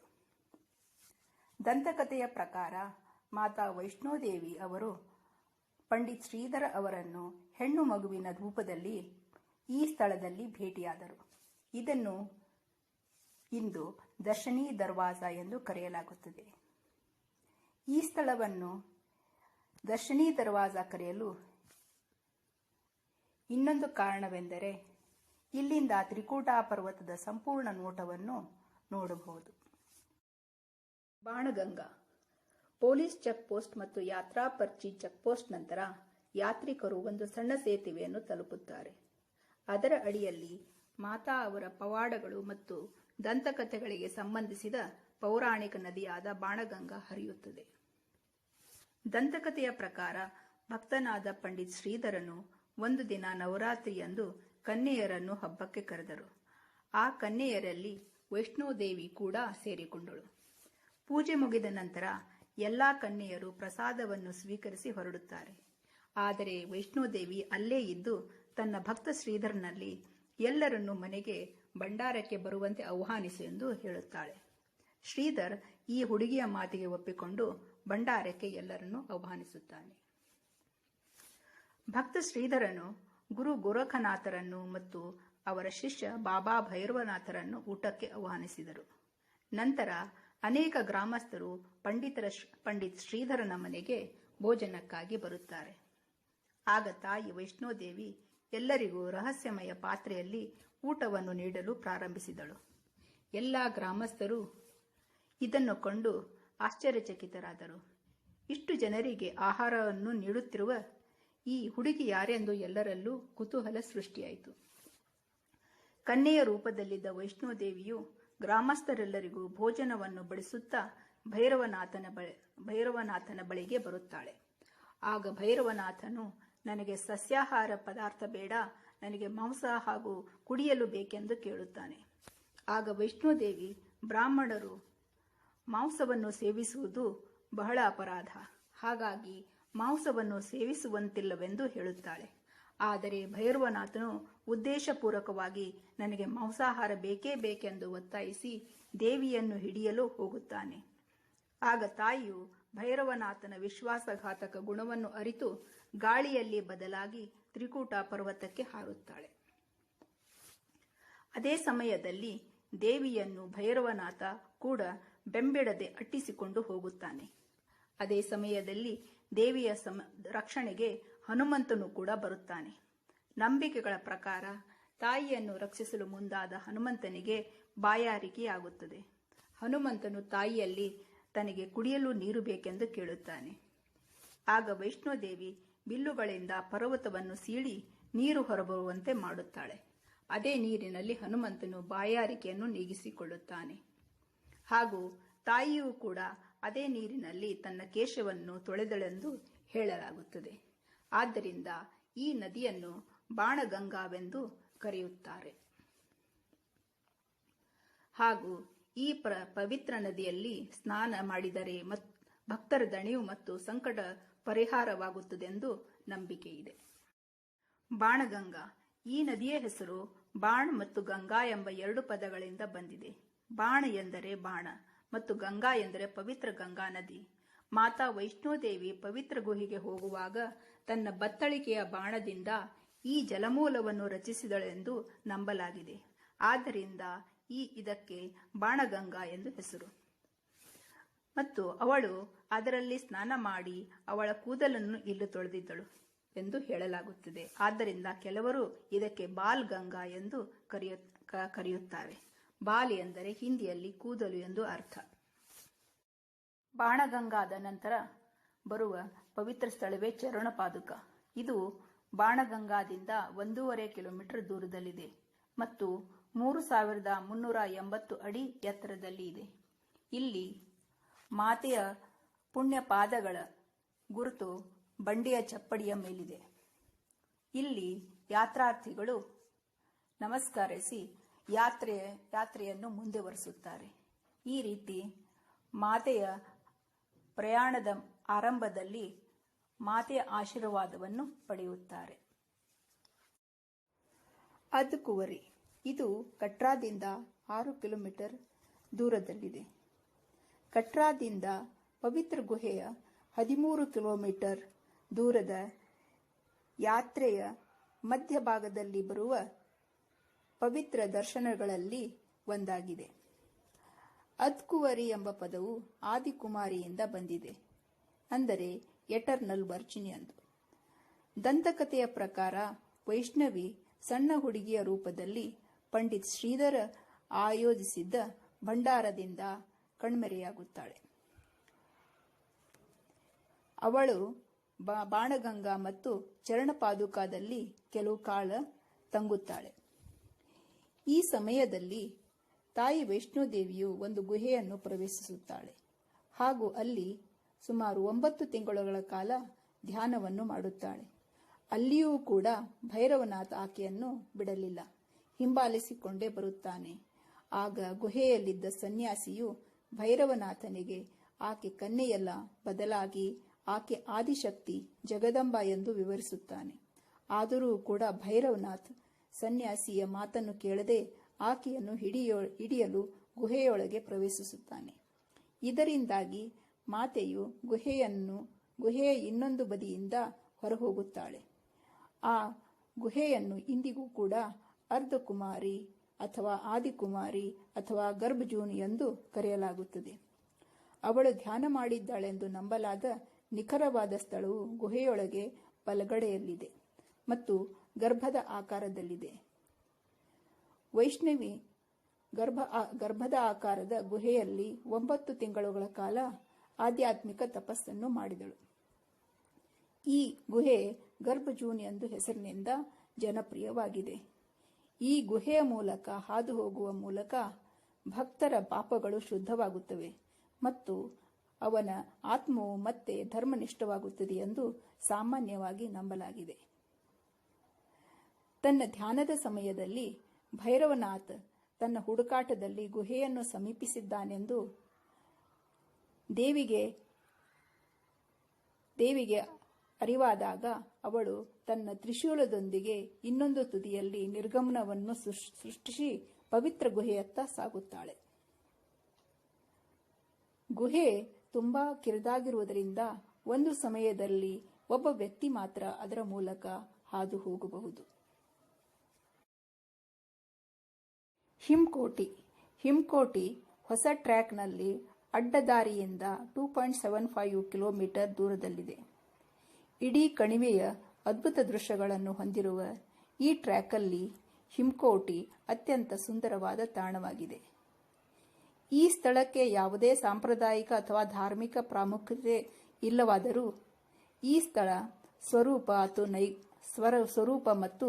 ದಂತಕಥೆಯ ಪ್ರಕಾರ ಮಾತಾ ವೈಷ್ಣೋದೇವಿ ಅವರು ಪಂಡಿತ್ ಶ್ರೀಧರ್ ಅವರನ್ನು ಹೆಣ್ಣು ಮಗುವಿನ ರೂಪದಲ್ಲಿ ಈ ಸ್ಥಳದಲ್ಲಿ ಭೇಟಿಯಾದರು. ಇದನ್ನು ಇಂದು ದರ್ಶನಿ ದರ್ವಾಜ ಎಂದು ಕರೆಯಲಾಗುತ್ತದೆ. ಈ ಸ್ಥಳವನ್ನು ದರ್ಶನಿ ದರ್ವಾಜ ಕರೆಯಲು ಇನ್ನೊಂದು ಕಾರಣವೆಂದರೆ ಇಲ್ಲಿಂದ ತ್ರಿಕೂಟಾ ಪರ್ವತದ ಸಂಪೂರ್ಣ ನೋಟವನ್ನು ನೋಡಬಹುದು. ಬಾಣಗಂಗಾ ಪೊಲೀಸ್ ಚೆಕ್ ಪೋಸ್ಟ್ ಮತ್ತು ಯಾತ್ರಾ ಪರ್ಚಿ ಚೆಕ್ ಪೋಸ್ಟ್ ನಂತರ ಯಾತ್ರಿಕರು ಒಂದು ಸಣ್ಣ ಸೇತುವೆಯನ್ನು ತಲುಪುತ್ತಾರೆ. ಅದರ ಅಡಿಯಲ್ಲಿ ಮಾತಾ ಅವರ ಪವಾಡಗಳು ಮತ್ತು ದಂತಕಥೆಗಳಿಗೆ ಸಂಬಂಧಿಸಿದ ಪೌರಾಣಿಕ ನದಿಯಾದ ಬಾಣಗಂಗಾ ಹರಿಯುತ್ತದೆ. ದಂತಕಥೆಯ ಪ್ರಕಾರ ಭಕ್ತನಾದ ಪಂಡಿತ್ ಶ್ರೀಧರನು ಒಂದು ದಿನ ನವರಾತ್ರಿಯಂದು ಕನ್ಯೆಯರನ್ನು ಹಬ್ಬಕ್ಕೆ ಕರೆದರು. ಆ ಕನ್ಯೆಯರಲ್ಲಿ ವೈಷ್ಣೋದೇವಿ ಕೂಡ ಸೇರಿಕೊಂಡಳು. ಪೂಜೆ ಮುಗಿದ ನಂತರ ಎಲ್ಲಾ ಕನ್ಯೆಯರು ಪ್ರಸಾದವನ್ನು ಸ್ವೀಕರಿಸಿ ಹೊರಡುತ್ತಾರೆ. ಆದರೆ ವೈಷ್ಣೋದೇವಿ ಅಲ್ಲೇ ಇದ್ದು ತನ್ನ ಭಕ್ತ ಶ್ರೀಧರನಲ್ಲಿ ಎಲ್ಲರನ್ನೂ ಮನೆಗೆ ಭಂಡಾರಕ್ಕೆ ಬರುವಂತೆ ಆಹ್ವಾನಿಸು ಎಂದು ಹೇಳುತ್ತಾಳೆ. ಶ್ರೀಧರ್ ಈ ಹುಡುಗಿಯ ಮಾತಿಗೆ ಒಪ್ಪಿಕೊಂಡು ಭಂಡಾರಕ್ಕೆ ಎಲ್ಲರನ್ನೂ ಆಹ್ವಾನಿಸುತ್ತಾನೆ. ಭಕ್ತ ಶ್ರೀಧರನು ಗುರು ಗೋರಖನಾಥರನ್ನು ಮತ್ತು ಅವರ ಶಿಷ್ಯ ಬಾಬಾ ಭೈರವನಾಥರನ್ನು ಊಟಕ್ಕೆ ಆಹ್ವಾನಿಸಿದರು. ನಂತರ ಅನೇಕ ಗ್ರಾಮಸ್ಥರು ಪಂಡಿತ್ ಶ್ರೀಧರನ ಮನೆಗೆ ಭೋಜನಕ್ಕಾಗಿ ಬರುತ್ತಾರೆ. ಆಗ ತಾಯಿ ವೈಷ್ಣೋದೇವಿ ಎಲ್ಲರಿಗೂ ರಹಸ್ಯಮಯ ಪಾತ್ರೆಯಲ್ಲಿ ಊಟವನ್ನು ನೀಡಲು ಪ್ರಾರಂಭಿಸಿದಳು. ಎಲ್ಲ ಗ್ರಾಮಸ್ಥರು ಇದನ್ನು ಕಂಡು ಆಶ್ಚರ್ಯಚಕಿತರಾದರು. ಇಷ್ಟು ಜನರಿಗೆ ಆಹಾರವನ್ನು ನೀಡುತ್ತಿರುವ ಈ ಹುಡುಗಿ ಯಾರೆಂದು ಎಲ್ಲರಲ್ಲೂ ಕುತೂಹಲ ಸೃಷ್ಟಿಯಾಯಿತು. ಕನ್ಯೆಯ ರೂಪದಲ್ಲಿದ್ದ ವೈಷ್ಣೋದೇವಿಯು ಗ್ರಾಮಸ್ಥರೆಲ್ಲರಿಗೂ ಭೋಜನವನ್ನು ಬಡಿಸುತ್ತಾ ಭೈರವನಾಥನ ಬಳಿಗೆ ಬರುತ್ತಾಳೆ. ಆಗ ಭೈರವನಾಥನು, ನನಗೆ ಸಸ್ಯಾಹಾರ ಪದಾರ್ಥ ಬೇಡ, ನನಗೆ ಮಾಂಸ ಹಾಗೂ ಕುಡಿಯಲು ಬೇಕೆಂದು ಕೇಳುತ್ತಾನೆ. ಆಗ ವೈಷ್ಣೋದೇವಿ, ಬ್ರಾಹ್ಮಣರು ಮಾಂಸವನ್ನು ಸೇವಿಸುವುದು ಬಹಳ ಅಪರಾಧ, ಹಾಗಾಗಿ ಮಾಂಸವನ್ನು ಸೇವಿಸುವಂತಿಲ್ಲವೆಂದು ಹೇಳುತ್ತಾಳೆ. ಆದರೆ ಭೈರವನಾಥನು ಉದ್ದೇಶಪೂರ್ವಕವಾಗಿ ನನಗೆ ಮಾಂಸಾಹಾರ ಬೇಕೇ ಬೇಕೆಂದು ಒತ್ತಾಯಿಸಿ ದೇವಿಯನ್ನು ಹಿಡಿಯಲು ಹೋಗುತ್ತಾನೆ. ಆಗ ತಾಯಿಯು ಭೈರವನಾಥನ ವಿಶ್ವಾಸಘಾತಕ ಗುಣವನ್ನು ಅರಿತು ಗಾಳಿಯಲ್ಲಿ ಬದಲಾಗಿ ತ್ರಿಕೂಟ ಪರ್ವತಕ್ಕೆ ಹಾರುತ್ತಾಳೆ. ಅದೇ ಸಮಯದಲ್ಲಿ ದೇವಿಯನ್ನು ಭೈರವನಾಥ ಕೂಡ ಬೆಂಬಿಡದೆ ಅಟ್ಟಿಸಿಕೊಂಡು ಹೋಗುತ್ತಾನೆ. ಅದೇ ಸಮಯದಲ್ಲಿ ದೇವಿಯ ರಕ್ಷಣೆಗೆ ಹನುಮಂತನು ಕೂಡ ಬರುತ್ತಾನೆ. ನಂಬಿಕೆಗಳ ಪ್ರಕಾರ ತಾಯಿಯನ್ನು ರಕ್ಷಿಸಲು ಮುಂದಾದ ಹನುಮಂತನಿಗೆ ಬಾಯಾರಿಕೆಯಾಗುತ್ತದೆ. ಹನುಮಂತನು ತಾಯಿಯಲ್ಲಿ ತನಗೆ ಕುಡಿಯಲು ನೀರು ಬೇಕೆಂದು ಕೇಳುತ್ತಾನೆ. ಆಗ ವೈಷ್ಣೋದೇವಿ ಬಿಲ್ಲುಗಳಿಂದ ಪರ್ವತವನ್ನು ಸೀಳಿ ನೀರು ಹೊರಬರುವಂತೆ ಮಾಡುತ್ತಾಳೆ. ಅದೇ ನೀರಿನಲ್ಲಿ ಹನುಮಂತನು ಬಾಯಾರಿಕೆಯನ್ನು ನೀಗಿಸಿಕೊಳ್ಳುತ್ತಾನೆ. ಹಾಗೂ ತಾಯಿಯೂ ಕೂಡ ಅದೇ ನೀರಿನಲ್ಲಿ ತನ್ನ ಕೇಶವನ್ನು ತೊಳೆದಳೆಂದು ಹೇಳಲಾಗುತ್ತದೆ. ಆದ್ದರಿಂದ ಈ ನದಿಯನ್ನು ಬಾಣಗಂಗಾವೆಂದು ಕರೆಯುತ್ತಾರೆ. ಹಾಗೂ ಈ ಪವಿತ್ರ ನದಿಯಲ್ಲಿ ಸ್ನಾನ ಮಾಡಿದರೆ ಭಕ್ತರ ದಣಿವು ಮತ್ತು ಸಂಕಟ ಪರಿಹಾರವಾಗುತ್ತದೆಂದು ನಂಬಿಕೆ ಇದೆ. ಬಾಣಗಂಗಾ ಈ ನದಿಯ ಹೆಸರು ಬಾಣ್ ಮತ್ತು ಗಂಗಾ ಎಂಬ 2 ಪದಗಳಿಂದ ಬಂದಿದೆ. ಬಾಣ ಎಂದರೆ ಬಾಣ ಮತ್ತು ಗಂಗಾ ಎಂದರೆ ಪವಿತ್ರ ಗಂಗಾ ನದಿ. ಮಾತಾ ವೈಷ್ಣೋದೇವಿ ಪವಿತ್ರ ಗುಹೆಗೆ ಹೋಗುವಾಗ ತನ್ನ ಬತ್ತಳಿಕೆಯ ಬಾಣದಿಂದ ಈ ಜಲಮೂಲವನ್ನು ರಚಿಸಿದಳೆಂದು ನಂಬಲಾಗಿದೆ. ಆದ್ದರಿಂದ ಇದಕ್ಕೆ ಬಾಣಗಂಗಾ ಎಂದು ಹೆಸರು. ಮತ್ತು ಅವಳು ಅದರಲ್ಲಿ ಸ್ನಾನ ಮಾಡಿ ಅವಳ ಕೂದಲನ್ನು ಇಲ್ಲಿ ತೊಳೆದಿದ್ದಳು. ಎಂದು ಹೇಳಲಾಗುತ್ತದೆ. ಆದ್ದರಿಂದ ಕೆಲವರು ಇದಕ್ಕೆ ಬಾಲ್ ಗಂಗಾ ಎಂದು ಕರೆಯುತ್ತಾರೆ. ಬಾಲ್ ಎಂದರೆ ಹಿಂದಿಯಲ್ಲಿ ಕೂದಲು ಎಂದು ಅರ್ಥ. ಬಾಣಗಂಗಾದ ನಂತರ ಬರುವ ಪವಿತ್ರ ಸ್ಥಳವೇ ಚರಣಪಾದುಕ. ಇದು ಬಾಣಗಂಗಾದಿಂದ 1.5 ಕಿಲೋಮೀಟರ್ ದೂರದಲ್ಲಿದೆ ಮತ್ತು 3380 ಅಡಿ ಎತ್ತರದಲ್ಲಿ ಇದೆ. ಇಲ್ಲಿ ಮಾತೆಯ ಪುಣ್ಯ ಪಾದಗಳ ಗುರುತು ಬಂಡೆಯ ಚಪ್ಪಡಿಯ ಮೇಲಿದೆ. ಇಲ್ಲಿ ಯಾತ್ರಾರ್ಥಿಗಳು ನಮಸ್ಕರಿಸಿ ಯಾತ್ರೆಯನ್ನು ಮುಂದುವರಿಸುತ್ತಾರೆ. ಈ ರೀತಿ ಮಾತೆಯ ಪ್ರಯಾಣದ ಆರಂಭದಲ್ಲಿ ಮಾತೆಯ ಆಶೀರ್ವಾದವನ್ನು ಪಡೆಯುತ್ತಾರೆ. ಅದ್ ಕುವರಿ ಇದು ಕಟ್ರಾದಿಂದ 6 ಕಿಲೋಮೀಟರ್ ದೂರದಲ್ಲಿದೆ. ಕಟ್ರಾದಿಂದ ಪವಿತ್ರ ಗುಹೆಯ 13 ಕಿಲೋಮೀಟರ್ ದೂರದ ಯಾತ್ರೆಯ ಮಧ್ಯಭಾಗದಲ್ಲಿ ಬರುವ ಪವಿತ್ರ ದರ್ಶನಗಳಲ್ಲಿ ಒಂದಾಗಿದೆ. ಅದ್ ಕುವರಿ ಎಂಬ ಪದವು ಆದಿಕುಮಾರಿಯಿಂದ ಬಂದಿದೆ, ಅಂದರೆ ಎಟರ್ನಲ್ ವರ್ಜಿನ್ ಎಂದು. ದಂತಕಥೆಯ ಪ್ರಕಾರ ವೈಷ್ಣವಿ ಸಣ್ಣ ಹುಡುಗಿಯ ರೂಪದಲ್ಲಿ ಪಂಡಿತ್ ಶ್ರೀಧರ ಆಯೋಜಿಸಿದ್ದ ಭಂಡಾರದಿಂದ ಕಣ್ಮರೆಯಾಗುತ್ತಾಳೆ. ಅವಳು ಬಾಣಗಂಗಾ ಮತ್ತು ಚರಣಪಾದುಕಾದಲ್ಲಿ ಕೆಲವು ಕಾಲ ತಂಗುತ್ತಾಳೆ. ಈ ಸಮಯದಲ್ಲಿ ತಾಯಿ ವೈಷ್ಣೋದೇವಿಯು ಒಂದು ಗುಹೆಯನ್ನು ಪ್ರವೇಶಿಸುತ್ತಾಳೆ ಹಾಗೂ ಅಲ್ಲಿ ಸುಮಾರು 9 ತಿಂಗಳುಗಳ ಕಾಲ ಧ್ಯಾನವನ್ನು ಮಾಡುತ್ತಾಳೆ. ಅಲ್ಲಿಯೂ ಕೂಡ ಭೈರವನಾಥ ಆಕೆಯನ್ನು ಬಿಡಲಿಲ್ಲ, ಹಿಂಬಾಲಿಸಿಕೊಂಡೇ ಬರುತ್ತಾನೆ. ಆಗ ಗುಹೆಯಲ್ಲಿದ್ದ ಸನ್ಯಾಸಿಯು ಭೈರವನಾಥನಿಗೆ ಆಕೆ ಕನ್ಯೆಯಲ್ಲ, ಬದಲಾಗಿ ಆಕೆ ಆದಿಶಕ್ತಿ ಜಗದಂಬ ಎಂದು ವಿವರಿಸುತ್ತಾನೆ. ಆದರೂ ಕೂಡ ಭೈರವನಾಥ್ ಸನ್ಯಾಸಿಯ ಮಾತನ್ನು ಕೇಳದೆ ಆಕೆಯನ್ನು ಹಿಡಿಯಲು ಗುಹೆಯೊಳಗೆ ಪ್ರವೇಶಿಸುತ್ತಾನೆ. ಇದರಿಂದಾಗಿ ಮಾತೆಯು ಗುಹೆಯ ಇನ್ನೊಂದು ಬದಿಯಿಂದ ಹೊರಹೋಗುತ್ತಾಳೆ. ಆ ಗುಹೆಯನ್ನು ಇಂದಿಗೂ ಕೂಡ ಅರ್ಧಕುಮಾರಿ ಅಥವಾ ಆದಿಕುಮಾರಿ ಅಥವಾ ಗರ್ಭಜೂನಿ ಎಂದು ಕರೆಯಲಾಗುತ್ತದೆ. ಅವಳು ಧ್ಯಾನ ಮಾಡಿದ್ದಾಳೆಂದು ನಂಬಲಾದ ನಿಖರವಾದ ಸ್ಥಳವು ಗುಹೆಯೊಳಗೆ ಬಲಗಡೆಯಲ್ಲಿದೆ ಮತ್ತು ಗರ್ಭದ ಆಕಾರದಲ್ಲಿದೆ. ವೈಷ್ಣವಿ ಗರ್ಭದ ಆಕಾರದ ಗುಹೆಯಲ್ಲಿ 9 ತಿಂಗಳುಗಳ ಕಾಲ ಆಧ್ಯಾತ್ಮಿಕ ತಪಸ್ಸನ್ನು ಮಾಡಿದಳು. ಈ ಗುಹೆ ಗರ್ಭಜೂನಿ ಎಂದು ಹೆಸರಿನಿಂದ ಜನಪ್ರಿಯವಾಗಿದೆ. ಈ ಗುಹೆಯ ಮೂಲಕ ಹಾದು ಹೋಗುವ ಮೂಲಕ ಭಕ್ತರ ಪಾಪಗಳು ಶುದ್ಧವಾಗುತ್ತವೆ ಮತ್ತು ಅವನ ಆತ್ಮವು ಮತ್ತೆ ಧರ್ಮನಿಷ್ಠವಾಗುತ್ತದೆ ಎಂದು ಸಾಮಾನ್ಯವಾಗಿ ನಂಬಲಾಗಿದೆ. ತನ್ನ ಧ್ಯಾನದ ಸಮಯದಲ್ಲಿ ಭೈರವನಾಥ್ ತನ್ನ ಹುಡುಕಾಟದಲ್ಲಿ ಗುಹೆಯನ್ನು ಸಮೀಪಿಸಿದ್ದಾನೆಂದು ದೇವಿಗೆ ಅರಿವಾದಾಗ ಅವಳು ತನ್ನ ತ್ರಿಶೂಲದೊಂದಿಗೆ ಇನ್ನೊಂದು ತುದಿಯಲ್ಲಿ ನಿರ್ಗಮನವನ್ನು ಸೃಷ್ಟಿಸಿ ಪವಿತ್ರ ಗುಹೆಯತ್ತ ಸಾಗುತ್ತಾಳೆ. ಗುಹೆ ತುಂಬಾ ಕಿರಿದಾಗಿರುವುದರಿಂದ ಒಂದು ಸಮಯದಲ್ಲಿ ಒಬ್ಬ ವ್ಯಕ್ತಿ ಮಾತ್ರ ಅದರ ಮೂಲಕ ಹಾದು ಹೋಗಬಹುದು. ಹಿಮ್ಕೋಟಿ ಹೊಸ ಟ್ರ್ಯಾಕ್ನಲ್ಲಿ ಅಡ್ಡದಾರಿಯಿಂದ 2.75 ಕಿಲೋಮೀಟರ್ ದೂರದಲ್ಲಿದೆ. ಇಡೀ ಕಣಿವೆಯ ಅದ್ಭುತ ದೃಶ್ಯಗಳನ್ನು ಹೊಂದಿರುವ ಈ ಟ್ರ್ಯಾಕಲ್ಲಿ ಹಿಮ್ಕೋಟಿ ಅತ್ಯಂತ ಸುಂದರವಾದ ತಾಣವಾಗಿದೆ. ಈ ಸ್ಥಳಕ್ಕೆ ಯಾವುದೇ ಸಾಂಪ್ರದಾಯಿಕ ಅಥವಾ ಧಾರ್ಮಿಕ ಪ್ರಾಮುಖ್ಯತೆ ಇಲ್ಲವಾದರೂ ಈ ಸ್ಥಳ ಸ್ವರೂಪ ಮತ್ತು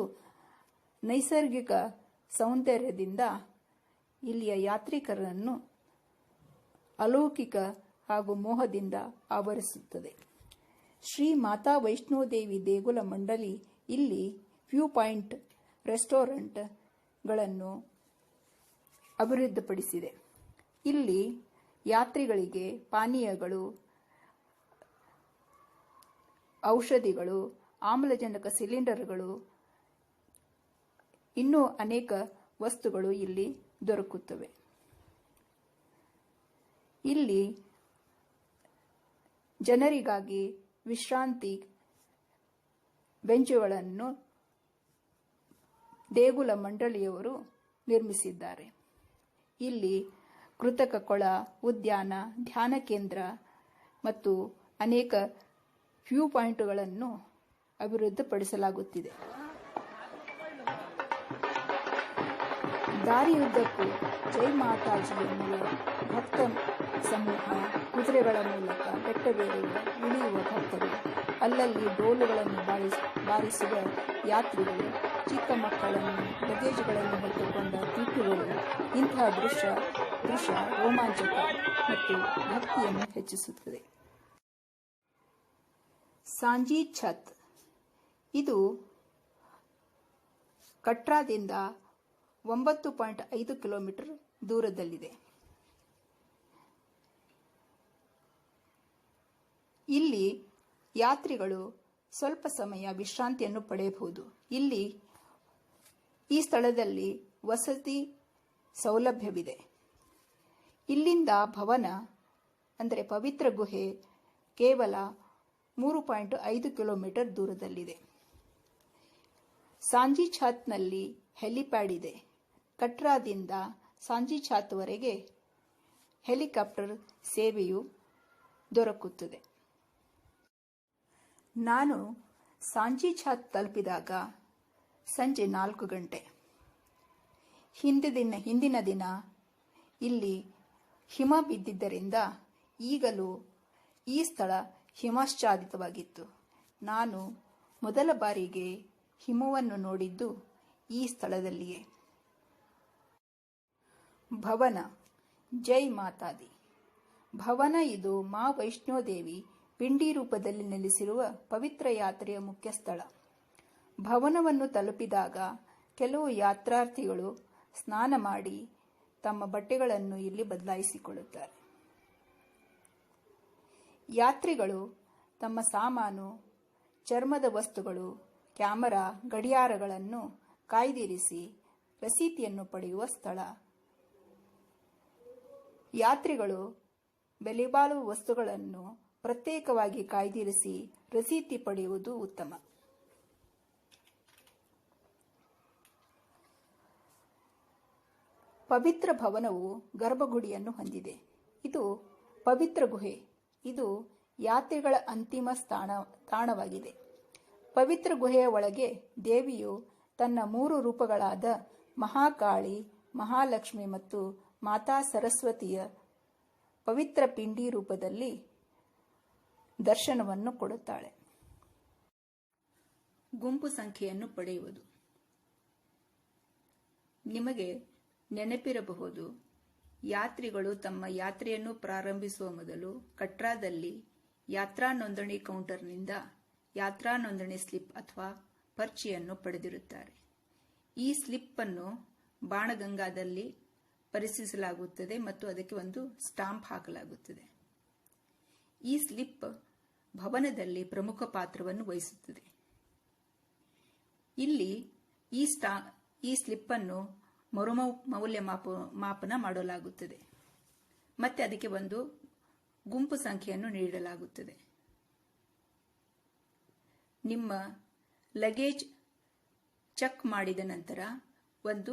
ನೈಸರ್ಗಿಕ ಸೌಂದರ್ಯದಿಂದ ಇಲ್ಲಿಯ ಯಾತ್ರಿಕರನ್ನು ಅಲೌಕಿಕ ಹಾಗೂ ಮೋಹದಿಂದ ಆವರಿಸುತ್ತದೆ. ಶ್ರೀ ಮಾತಾ ವೈಷ್ಣೋದೇವಿ ದೇಗುಲ ಮಂಡಳಿ ಇಲ್ಲಿ ವ್ಯೂ ಪಾಯಿಂಟ್ ರೆಸ್ಟೋರೆಂಟ್ಗಳನ್ನು ಅಭಿವೃದ್ಧಿಪಡಿಸಿದೆ. ಇಲ್ಲಿ ಯಾತ್ರಿಗಳಿಗೆ ಪಾನೀಯಗಳು, ಔಷಧಿಗಳು, ಆಮ್ಲಜನಕ ಸಿಲಿಂಡರ್ಗಳು, ಇನ್ನೂ ಅನೇಕ ವಸ್ತುಗಳು ಇಲ್ಲಿ ದೊರಕುತ್ತವೆ. ಇಲ್ಲಿ ಜನರಿಗಾಗಿ ವಿಶ್ರಾಂತಿ ಬೆಂಚುಗಳನ್ನು ದೇಗುಲ ಮಂಡಳಿಯವರು ನಿರ್ಮಿಸಿದ್ದಾರೆ. ಇಲ್ಲಿ ಕೃತಕ ಕೊಳ, ಉದ್ಯಾನ, ಧ್ಯಾನ ಕೇಂದ್ರ ಮತ್ತು ಅನೇಕ ವ್ಯೂ ಪಾಯಿಂಟ್ಗಳನ್ನು ಅಭಿವೃದ್ಧಿಪಡಿಸಲಾಗುತ್ತಿದೆ. ದಾರಿಯುದ್ದಕ್ಕೂ ಜೈ ಮಾತಾಜಿ ಎನ್ನುವ ಭಕ್ತ ಸಮೂಹ, ಕುದುರೆಗಳ ಮೂಲಕ ಬೆಟ್ಟವೇರುವ ಇಳಿಯುವ ಭಕ್ತರು, ಅಲ್ಲಲ್ಲಿ ಡೋಲುಗಳನ್ನು ಬಾರಿಸುವ ಯಾತ್ರಿಗಳು, ಚಿಕ್ಕ ಮಕ್ಕಳನ್ನು ಲಗೇಜುಗಳನ್ನು ಹೊತ್ತುಕೊಂಡ ಟಿಪ್ಪುಗಳು, ಇಂತಹ ದೃಶ್ಯ ರೋಮಾಂಚಕ ಮತ್ತು ಭಕ್ತಿಯನ್ನು ಹೆಚ್ಚಿಸುತ್ತದೆ. ಸಾಂಜಿ ಛತ್ ಇದು ಕಟ್ರಾದಿಂದ 9.5 ಕಿಲೋಮೀಟರ್ ದೂರದಲ್ಲಿದೆ. ಇಲ್ಲಿ ಯಾತ್ರಿಗಳು ಸ್ವಲ್ಪ ಸಮಯ ವಿಶ್ರಾಂತಿಯನ್ನು ಪಡೆಯಬಹುದು. ಈ ಸ್ಥಳದಲ್ಲಿ ವಸತಿ ಸೌಲಭ್ಯವಿದೆ. ಇಲ್ಲಿಂದ ಭವನ ಅಂದರೆ ಪವಿತ್ರ ಗುಹೆ ಕೇವಲ 3.5 ಕಿಲೋಮೀಟರ್ ದೂರದಲ್ಲಿದೆ. ಸಾಂಜಿ ಛಾತ್ನಲ್ಲಿ ಹೆಲಿಪ್ಯಾಡ್ ಇದೆ. ಕಟ್ರಾದಿಂದ ಸಾಂಜಿ ಛಾತ್ವರೆಗೆ ಹೆಲಿಕಾಪ್ಟರ್ ಸೇವೆಯು ದೊರಕುತ್ತದೆ. ನಾನು ಸಾಂಜಿ ಛಾತ್ ತಲುಪಿದಾಗ ಸಂಜೆ 4 ಗಂಟೆ. ಹಿಂದಿನ ದಿನ ಇಲ್ಲಿ ಹಿಮ ಬಿದ್ದಿದ್ದರಿಂದ ಈಗಲೂ ಈ ಸ್ಥಳ ಹಿಮಾಚ್ಛಾದಿತವಾಗಿತ್ತು. ನಾನು ಮೊದಲ ಬಾರಿಗೆ ಹಿಮವನ್ನು ನೋಡಿದ್ದು ಈ ಸ್ಥಳದಲ್ಲಿಯೇ. ಭವನ ಜೈ ಮಾತಾದಿ ಭವನ ಇದು ಮಾ ವೈಷ್ಣೋದೇವಿ ಪಿಂಡಿ ರೂಪದಲ್ಲಿ ನೆಲೆಸಿರುವ ಪವಿತ್ರ ಯಾತ್ರೆಯ ಮುಖ್ಯ ಸ್ಥಳ. ಭವನವನ್ನು ತಲುಪಿದಾಗ ಕೆಲವು ಯಾತ್ರಾರ್ಥಿಗಳು ಸ್ನಾನ ಮಾಡಿ ತಮ್ಮ ಬಟ್ಟೆಗಳನ್ನು ಇಲ್ಲಿ ಬದಲಾಯಿಸಿಕೊಳ್ಳುತ್ತಾರೆ. ಯಾತ್ರಿಗಳು ತಮ್ಮ ಸಾಮಾನು, ಚರ್ಮದ ವಸ್ತುಗಳು, ಕ್ಯಾಮರಾ, ಗಡಿಯಾರಗಳನ್ನು ಕಾಯ್ದಿರಿಸಿ ರಸೀತಿಯನ್ನು ಪಡೆಯುವ ಸ್ಥಳ. ಯಾತ್ರಿಗಳು ಬೆಲೆಬಾಳುವ ವಸ್ತುಗಳನ್ನು ಪ್ರತ್ಯೇಕವಾಗಿ ಕಾಯ್ದಿರಿಸಿ ರಸೀತಿ ಪಡೆಯುವುದು ಉತ್ತಮ. ಪವಿತ್ರ ಭವನವು ಗರ್ಭಗುಡಿಯನ್ನು ಹೊಂದಿದೆ. ಇದು ಪವಿತ್ರ ಗುಹೆ. ಇದು ಯಾತ್ರಿಗಳ ಅಂತಿಮ ತಾಣವಾಗಿದೆ. ಪವಿತ್ರ ಗುಹೆಯ ಒಳಗೆ ದೇವಿಯು ತನ್ನ 3 ರೂಪಗಳಾದ ಮಹಾಕಾಳಿ, ಮಹಾಲಕ್ಷ್ಮಿ ಮತ್ತು ಮಾತಾ ಸರಸ್ವತಿಯ ಪವಿತ್ರ ಪಿಂಡಿ ರೂಪದಲ್ಲಿ ದರ್ಶನವನ್ನು ಕೊಡುತ್ತಾಳೆ. ಗುಂಪು ಸಂಖ್ಯೆಯನ್ನು ಪಡೆಯುವುದು. ನಿಮಗೆ ನೆನಪಿರಬಹುದು, ಯಾತ್ರಿಗಳು ತಮ್ಮ ಯಾತ್ರೆಯನ್ನು ಪ್ರಾರಂಭಿಸುವ ಮೊದಲು ಕಟ್ರಾದಲ್ಲಿ ಯಾತ್ರಾ ನೋಂದಣಿ ಕೌಂಟರ್ನಿಂದ ಯಾತ್ರಾ ನೋಂದಣಿ ಸ್ಲಿಪ್ ಅಥವಾ ಪರ್ಚಿಯನ್ನು ಪಡೆದಿರುತ್ತಾರೆ. ಈ ಸ್ಲಿಪ್ ಅನ್ನು ಬಾಣಗಂಗಾದಲ್ಲಿ ಪರಿಶೀಲಿಸಲಾಗುತ್ತದೆ ಮತ್ತು ಅದಕ್ಕೆ ಒಂದು ಸ್ಟಾಂಪ್ ಹಾಕಲಾಗುತ್ತದೆ. ಈ ಸ್ಲಿಪ್ ಭವನದಲ್ಲಿ ಪ್ರಮುಖ ಪಾತ್ರವನ್ನು ವಹಿಸುತ್ತದೆ. ಇಲ್ಲಿ ಈ ಸ್ಲಿಪ್ ಅನ್ನು ಮೌಲ್ಯಮಾಪನ ಮಾಡಲಾಗುತ್ತದೆ ಮತ್ತೆ ಅದಕ್ಕೆ ಒಂದು ಗುಂಪು ಸಂಖ್ಯೆಯನ್ನು ನೀಡಲಾಗುತ್ತದೆ. ನಿಮ್ಮ ಲಗೇಜ್ ಚೆಕ್ ಮಾಡಿದ ನಂತರ ಒಂದು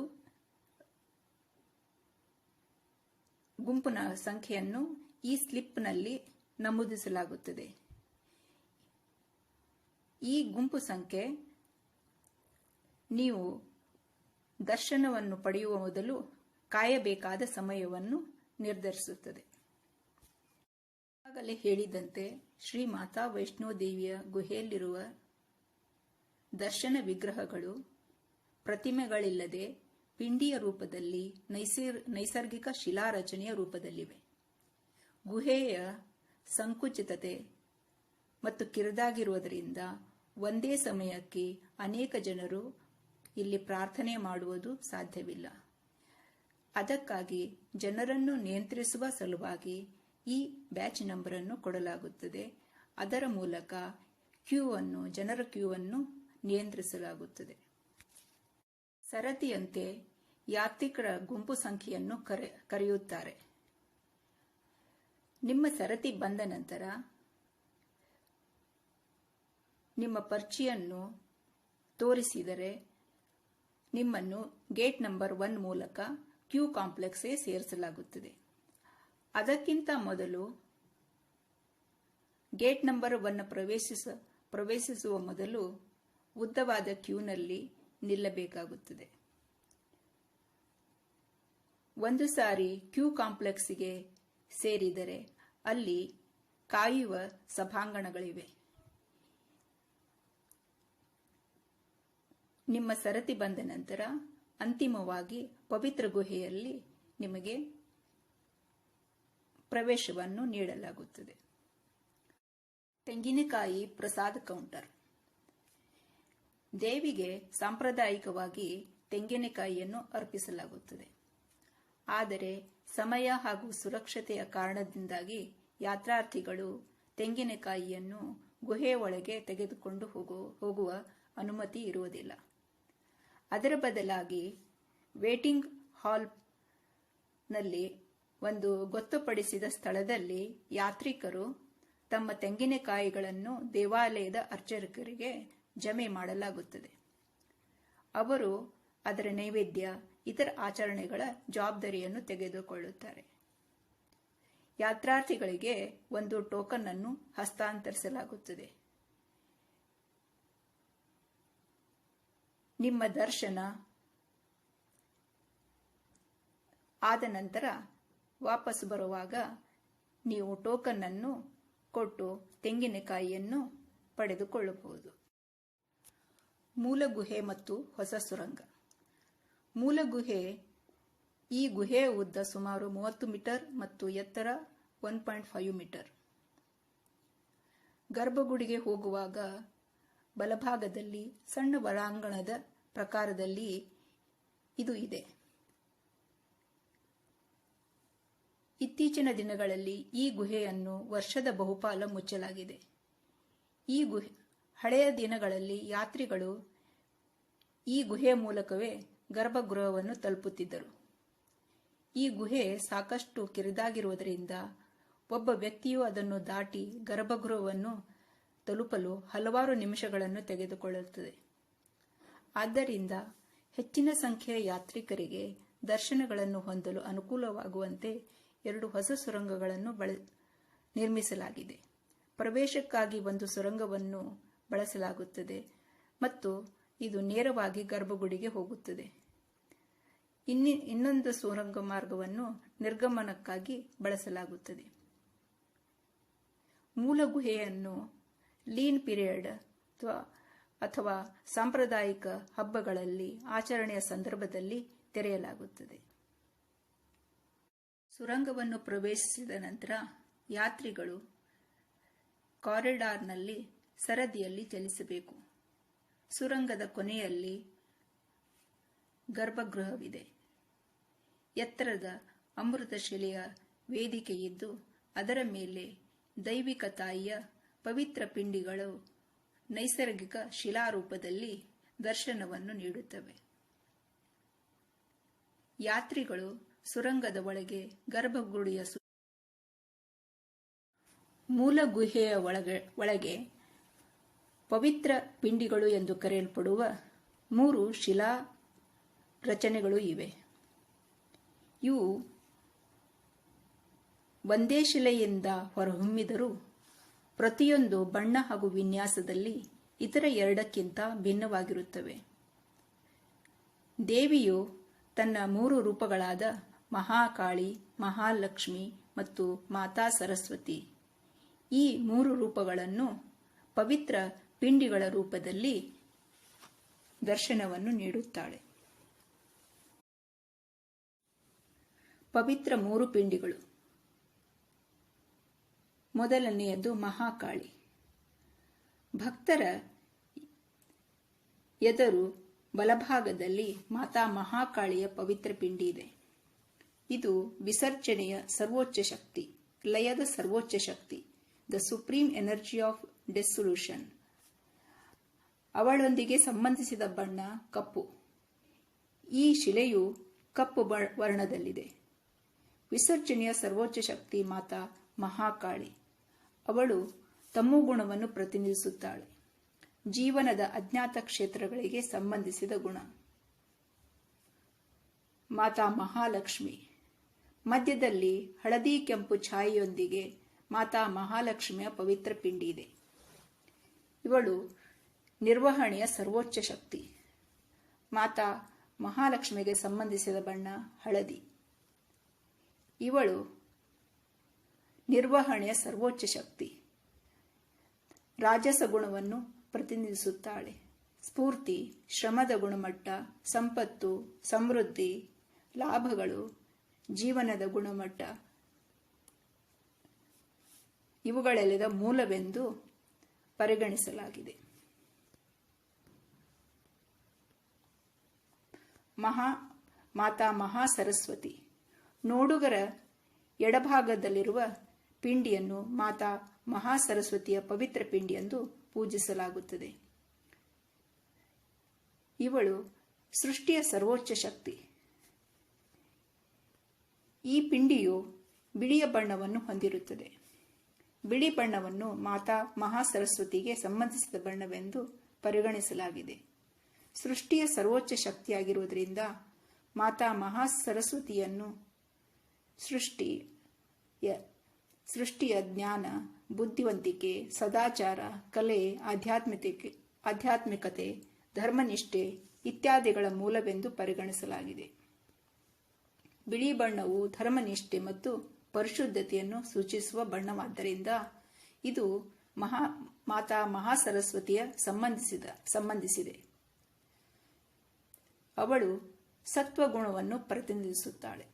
ಗುಂಪಿನ ಸಂಖ್ಯೆಯನ್ನು ಈ ಸ್ಲಿಪ್ನಲ್ಲಿ ನಮೂದಿಸಲಾಗುತ್ತದೆ. ಈ ಗುಂಪು ಸಂಖ್ಯೆ ನೀವು ದರ್ಶನವನ್ನು ಪಡೆಯುವ ಮೊದಲು ಕಾಯಬೇಕಾದ ಸಮಯವನ್ನು ನಿರ್ಧರಿಸುತ್ತದೆ. ಆಗಲೇ ಹೇಳಿದಂತೆ ಶ್ರೀ ಮಾತಾ ವೈಷ್ಣೋದೇವಿಯ ಗುಹೆಯಲ್ಲಿರುವ ದರ್ಶನ ವಿಗ್ರಹಗಳು ಪ್ರತಿಮೆಗಳಿಲ್ಲದೆ ಪಿಂಡಿಯ ರೂಪದಲ್ಲಿ ನೈಸರ್ಗಿಕ ಶಿಲಾರಚನೆಯ ರೂಪದಲ್ಲಿವೆ. ಗುಹೆಯ ಸಂಕುಚಿತತೆ ಮತ್ತು ಕಿರಿದಾಗಿರುವುದರಿಂದ ಒಂದೇ ಸಮಯಕ್ಕೆ ಅನೇಕ ಜನರು ಇಲ್ಲಿ ಪ್ರಾರ್ಥನೆ ಮಾಡುವುದು ಸಾಧ್ಯವಿಲ್ಲ. ಅದಕ್ಕಾಗಿ ಜನರನ್ನು ನಿಯಂತ್ರಿಸುವ ಸಲುವಾಗಿ ಈ ಬ್ಯಾಚ್ ನಂಬರ್ ಅನ್ನು ಕೊಡಲಾಗುತ್ತದೆ. ಅದರ ಮೂಲಕ ಜನರ ಕ್ಯೂ ಅನ್ನು ನಿಯಂತ್ರಿಸಲಾಗುತ್ತದೆ. ಸರತಿಯಂತೆ ಯಾತ್ರಿಕರ ಗುಂಪು ಸಂಖ್ಯೆಯನ್ನು ಕರೆಯುತ್ತಾರೆ. ನಿಮ್ಮ ಸರತಿ ಬಂದ ನಂತರ ನಿಮ್ಮ ಪರ್ಚಿಯನ್ನು ತೋರಿಸಿದರೆ ನಿಮ್ಮನ್ನು ಗೇಟ್ ನಂಬರ್ 1 ಮೂಲಕ ಕ್ಯೂ ಕಾಂಪ್ಲೆಕ್ಸ್ಗೆ ಸೇರಿಸಲಾಗುತ್ತದೆ. ಅದಕ್ಕಿಂತ ಮೊದಲು ಗೇಟ್ ನಂಬರ್ 1 ಪ್ರವೇಶಿಸುವ ಮೊದಲು ಉದ್ದವಾದ ಕ್ಯೂನಲ್ಲಿ ನಿಲ್ಲಬೇಕಾಗುತ್ತದೆ. ಒಂದು ಸಾರಿ ಕ್ಯೂ ಕಾಂಪ್ಲೆಕ್ಸ್ಗೆ ಸೇರಿದರೆ ಅಲ್ಲಿ ಕಾಯುವ ಸಭಾಂಗಣಗಳಿವೆ. ನಿಮ್ಮ ಸರತಿ ಬಂದ ನಂತರ ಅಂತಿಮವಾಗಿ ಪವಿತ್ರ ಗುಹೆಯಲ್ಲಿ ನಿಮಗೆ ಪ್ರವೇಶವನ್ನು ನೀಡಲಾಗುತ್ತದೆ. ತೆಂಗಿನಕಾಯಿ ಪ್ರಸಾದ ಕೌಂಟರ್. ದೇವಿಗೆ ಸಾಂಪ್ರದಾಯಿಕವಾಗಿ ತೆಂಗಿನಕಾಯಿಯನ್ನು ಅರ್ಪಿಸಲಾಗುತ್ತದೆ. ಆದರೆ ಸಮಯ ಹಾಗೂ ಸುರಕ್ಷತೆಯ ಕಾರಣದಿಂದಾಗಿ ಯಾತ್ರಾರ್ಥಿಗಳು ತೆಂಗಿನಕಾಯಿಯನ್ನು ಗುಹೆಯ ಒಳಗೆ ತೆಗೆದುಕೊಂಡು ಹೋಗುವ ಅನುಮತಿ ಇರುವುದಿಲ್ಲ. ಅದರ ಬದಲಾಗಿ ವೇಟಿಂಗ್ ಹಾಲ್ನಲ್ಲಿ ಒಂದು ಗೊತ್ತುಪಡಿಸಿದ ಸ್ಥಳದಲ್ಲಿ ಯಾತ್ರಿಕರು ತಮ್ಮ ತೆಂಗಿನಕಾಯಿಗಳನ್ನು ದೇವಾಲಯದ ಅರ್ಚಕರಿಗೆ ಜಮೆ ಮಾಡಲಾಗುತ್ತದೆ. ಅವರು ಅದರ ನೈವೇದ್ಯ, ಇತರ ಆಚರಣೆಗಳ ಜವಾಬ್ದಾರಿಯನ್ನು ತೆಗೆದುಕೊಳ್ಳುತ್ತಾರೆ. ಯಾತ್ರಾರ್ಥಿಗಳಿಗೆ ಒಂದು ಟೋಕನ್ ಅನ್ನು ಹಸ್ತಾಂತರಿಸಲಾಗುತ್ತದೆ. ನಿಮ್ಮ ದರ್ಶನ ಆದ ನಂತರ ವಾಪಸ್ ಬರುವಾಗ ನೀವು ಟೋಕನ್ ಅನ್ನು ಕೊಟ್ಟು ತೆಂಗಿನಕಾಯಿಯನ್ನು ಪಡೆದುಕೊಳ್ಳಬಹುದು. ಮೂಲ ಗುಹೆ ಮತ್ತು ಹೊಸ ಸುರಂಗ. ಮೂಲ ಗುಹೆ ಈ ಗುಹೆಯ ಉದ್ದ ಸುಮಾರು 30 ಮೀಟರ್ ಮತ್ತು ಎತ್ತರ 1.5 ಮೀಟರ್. ಗರ್ಭಗುಡಿಗೆ ಹೋಗುವಾಗ ಬಲಭಾಗದಲ್ಲಿ ಸಣ್ಣ ಒಳಾಂಗಣದ ಪ್ರಕಾರದಲ್ಲಿ ಇದು ಇದೆ. ಇತ್ತೀಚಿನ ದಿನಗಳಲ್ಲಿ ಈ ಗುಹೆಯನ್ನು ವರ್ಷದ ಬಹುಪಾಲು ಮುಚ್ಚಲಾಗಿದೆ. ಈ ಹಳೆಯ ದಿನಗಳಲ್ಲಿ ಯಾತ್ರಿಗಳು ಈ ಗುಹೆಯ ಮೂಲಕವೇ ಗರ್ಭಗೃಹವನ್ನು ತಲುಪುತ್ತಿದ್ದರು. ಈ ಗುಹೆ ಸಾಕಷ್ಟು ಕಿರಿದಾಗಿರುವುದರಿಂದ ಒಬ್ಬ ವ್ಯಕ್ತಿಯು ಅದನ್ನು ದಾಟಿ ಗರ್ಭಗೃಹವನ್ನು ತಲುಪಲು ಹಲವಾರು ನಿಮಿಷಗಳನ್ನು ತೆಗೆದುಕೊಳ್ಳುತ್ತದೆ. ಆದ್ದರಿಂದ ಹೆಚ್ಚಿನ ಸಂಖ್ಯೆಯ ಯಾತ್ರಿಕರಿಗೆ ದರ್ಶನಗಳನ್ನು ಹೊಂದಲು ಅನುಕೂಲವಾಗುವಂತೆ 2 ಹೊಸ ಸುರಂಗಗಳನ್ನು ನಿರ್ಮಿಸಲಾಗಿದೆ. ಪ್ರವೇಶಕ್ಕಾಗಿ ಒಂದು ಸುರಂಗವನ್ನು ಬಳಸಲಾಗುತ್ತದೆ ಮತ್ತು ಇದು ನೇರವಾಗಿ ಗರ್ಭಗುಡಿಗೆ ಹೋಗುತ್ತದೆ. ಇನ್ನೊಂದು ಸುರಂಗ ಮಾರ್ಗವನ್ನು ನಿರ್ಗಮನಕ್ಕಾಗಿ ಬಳಸಲಾಗುತ್ತದೆ. ಮೂಲ ಗುಹೆಯನ್ನು ಲೀನ್ ಪೀರಿಯಡ್ ಅಥವಾ ಸಾಂಪ್ರದಾಯಿಕ ಹಬ್ಬಗಳಲ್ಲಿ ಆಚರಣೆಯ ಸಂದರ್ಭದಲ್ಲಿ ತೆರೆಯಲಾಗುತ್ತದೆ. ಸುರಂಗವನ್ನು ಪ್ರವೇಶಿಸಿದ ನಂತರ ಯಾತ್ರಿಗಳು ಕಾರಿಡಾರ್ನಲ್ಲಿ ಸರದಿಯಲ್ಲಿ ಚಲಿಸಬೇಕು. ಸುರಂಗದ ಕೊನೆಯಲ್ಲಿ ಗರ್ಭಗೃಹವಿದೆ. ಎತ್ತರದ ಅಮೃತಶಿಲೆಯ ವೇದಿಕೆಯಿದ್ದು ಅದರ ಮೇಲೆ ದೈವಿಕ ತಾಯಿಯ ಪವಿತ್ರ ಪಿಂಡಿಗಳು ನೈಸರ್ಗಿಕ ಶಿಲಾರೂಪದಲ್ಲಿ ದರ್ಶನವನ್ನು ನೀಡುತ್ತವೆ. ಯಾತ್ರಿಗಳು ಸುರಂಗದ ಒಳಗೆ ಗರ್ಭಗುಡಿಯ ಮೂಲ ಗುಹೆಯ ಒಳಗೆ ಪವಿತ್ರ ಪಿಂಡಿಗಳು ಎಂದು ಕರೆಯಲ್ಪಡುವ 3 ಶಿಲಾ ರಚನೆಗಳು ಇವೆ. ಇವು ಒಂದೇ ಶಿಲೆಯಿಂದ ಹೊರಹೊಮ್ಮಿದರೂ ಪ್ರತಿಯೊಂದು ಬಣ್ಣ ಹಾಗೂ ವಿನ್ಯಾಸದಲ್ಲಿ ಇತರ 2ಕ್ಕಿಂತ ಭಿನ್ನವಾಗಿರುತ್ತವೆ. ದೇವಿಯು ತನ್ನ 3 ರೂಪಗಳಾದ ಮಹಾಕಾಳಿ, ಮಹಾಲಕ್ಷ್ಮಿ ಮತ್ತು ಮಾತಾ ಸರಸ್ವತಿ ಈ 3 ರೂಪಗಳನ್ನು ಪವಿತ್ರ ಪಿಂಡಿಗಳ ರೂಪದಲ್ಲಿ ದರ್ಶನವನ್ನು ನೀಡುತ್ತಾಳೆ. ಪವಿತ್ರ 3 ಪಿಂಡಿಗಳು. ಮೊದಲನೆಯದು ಮಹಾಕಾಳಿ. ಭಕ್ತರ ಎದುರು ಬಲಭಾಗದಲ್ಲಿ ಮಾತಾ ಮಹಾಕಾಳಿಯ ಪವಿತ್ರ ಪಿಂಡಿ ಇದೆ. ಇದು ವಿಸರ್ಜನೆಯ ಸರ್ವೋಚ್ಚ ಶಕ್ತಿ, ಲಯದ ಸರ್ವೋಚ್ಚ ಶಕ್ತಿ, the supreme energy of dissolution. ಅವಳೊಂದಿಗೆ ಸಂಬಂಧಿಸಿದ ಬಣ್ಣ ಕಪ್ಪು. ಈ ಶಿಲೆಯು ಕಪ್ಪು ವರ್ಣದಲ್ಲಿದೆ. ವಿಸರ್ಜನೆಯ ಸರ್ವೋಚ್ಚ ಶಕ್ತಿ ಮಾತಾ ಮಹಾಕಾಳಿ. ಅವಳು ತಮೋ ಗುಣವನ್ನು ಪ್ರತಿನಿಧಿಸುತ್ತಾಳೆ. ಜೀವನದ ಅಜ್ಞಾತ ಕ್ಷೇತ್ರಗಳಿಗೆ ಸಂಬಂಧಿಸಿದ ಗುಣ. ಮಾತಾ ಮಹಾಲಕ್ಷ್ಮಿ. ಮಧ್ಯದಲ್ಲಿ ಹಳದಿ ಕೆಂಪು ಛಾಯೆಯೊಂದಿಗೆ ಮಾತಾ ಮಹಾಲಕ್ಷ್ಮಿಯ ಪವಿತ್ರ ಪಿಂಡಿ ಇದೆ. ಇವಳು ನಿರ್ವಹಣೆಯ ಸರ್ವೋಚ್ಚ ಶಕ್ತಿ. ಮಾತಾ ಮಹಾಲಕ್ಷ್ಮಿಗೆ ಸಂಬಂಧಿಸಿದ ಬಣ್ಣ ಹಳದಿ. ಇವಳು ನಿರ್ವಹಣೆಯ ಸರ್ವೋಚ್ಚ ಶಕ್ತಿ. ರಾಜಸ ಗುಣವನ್ನು ಪ್ರತಿನಿಧಿಸುತ್ತಾಳೆ. ಸ್ಫೂರ್ತಿ, ಶ್ರಮದ ಗುಣಮಟ್ಟ, ಸಂಪತ್ತು, ಸಮೃದ್ಧಿ, ಲಾಭಗಳು, ಜೀವನದ ಗುಣಮಟ್ಟ ಇವುಗಳೆಲ್ಲದ ಮೂಲವೆಂದು ಪರಿಗಣಿಸಲಾಗಿದೆ. ಮಾತಾ ಮಹಾ ಸರಸ್ವತಿ. ನೋಡುಗರ ಎಡಭಾಗದಲ್ಲಿರುವ ಪಿಂಡಿಯನ್ನು ಮಾತಾ ಮಹಾ ಸರಸ್ವತಿಯ ಪವಿತ್ರ ಪಿಂಡಿ ಎಂದು ಪೂಜಿಸಲಾಗುತ್ತದೆ. ಇವಳು ಸೃಷ್ಟಿಯ ಸರ್ವೋಚ್ಚ ಶಕ್ತಿ. ಈ ಪಿಂಡಿಯು ಬಿಳಿಯ ಬಣ್ಣವನ್ನು ಹೊಂದಿರುತ್ತದೆ. ಬಿಳಿ ಬಣ್ಣವನ್ನು ಮಾತಾ ಮಹಾ ಸರಸ್ವತಿಗೆ ಸಂಬಂಧಿಸಿದ ಬಣ್ಣವೆಂದು ಪರಿಗಣಿಸಲಾಗಿದೆ. ಸೃಷ್ಟಿಯ ಸರ್ವೋಚ್ಚ ಶಕ್ತಿಯಾಗಿರುವುದರಿಂದ ಮಾತಾ ಮಹಾ ಸರಸ್ವತಿಯನ್ನು ಸೃಷ್ಟಿಯ ಜ್ಞಾನ, ಬುದ್ಧಿವಂತಿಕೆ, ಸದಾಚಾರ, ಕಲೆ, ಆಧ್ಯಾತ್ಮಿಕತೆ, ಧರ್ಮನಿಷ್ಠೆ ಇತ್ಯಾದಿಗಳ ಮೂಲವೆಂದು ಪರಿಗಣಿಸಲಾಗಿದೆ. ಬಿಳಿ ಬಣ್ಣವು ಧರ್ಮನಿಷ್ಠೆ ಮತ್ತು ಪರಿಶುದ್ಧತೆಯನ್ನು ಸೂಚಿಸುವ ಬಣ್ಣವಾದ್ದರಿಂದ ಇದು ಮಾತಾ ಮಹಾ ಸರಸ್ವತಿಯ ಸಂಬಂಧಿಸಿದೆ. ಅವಳು ಸತ್ವಗುಣವನ್ನು ಪ್ರತಿನಿಧಿಸುತ್ತಾಳೆ.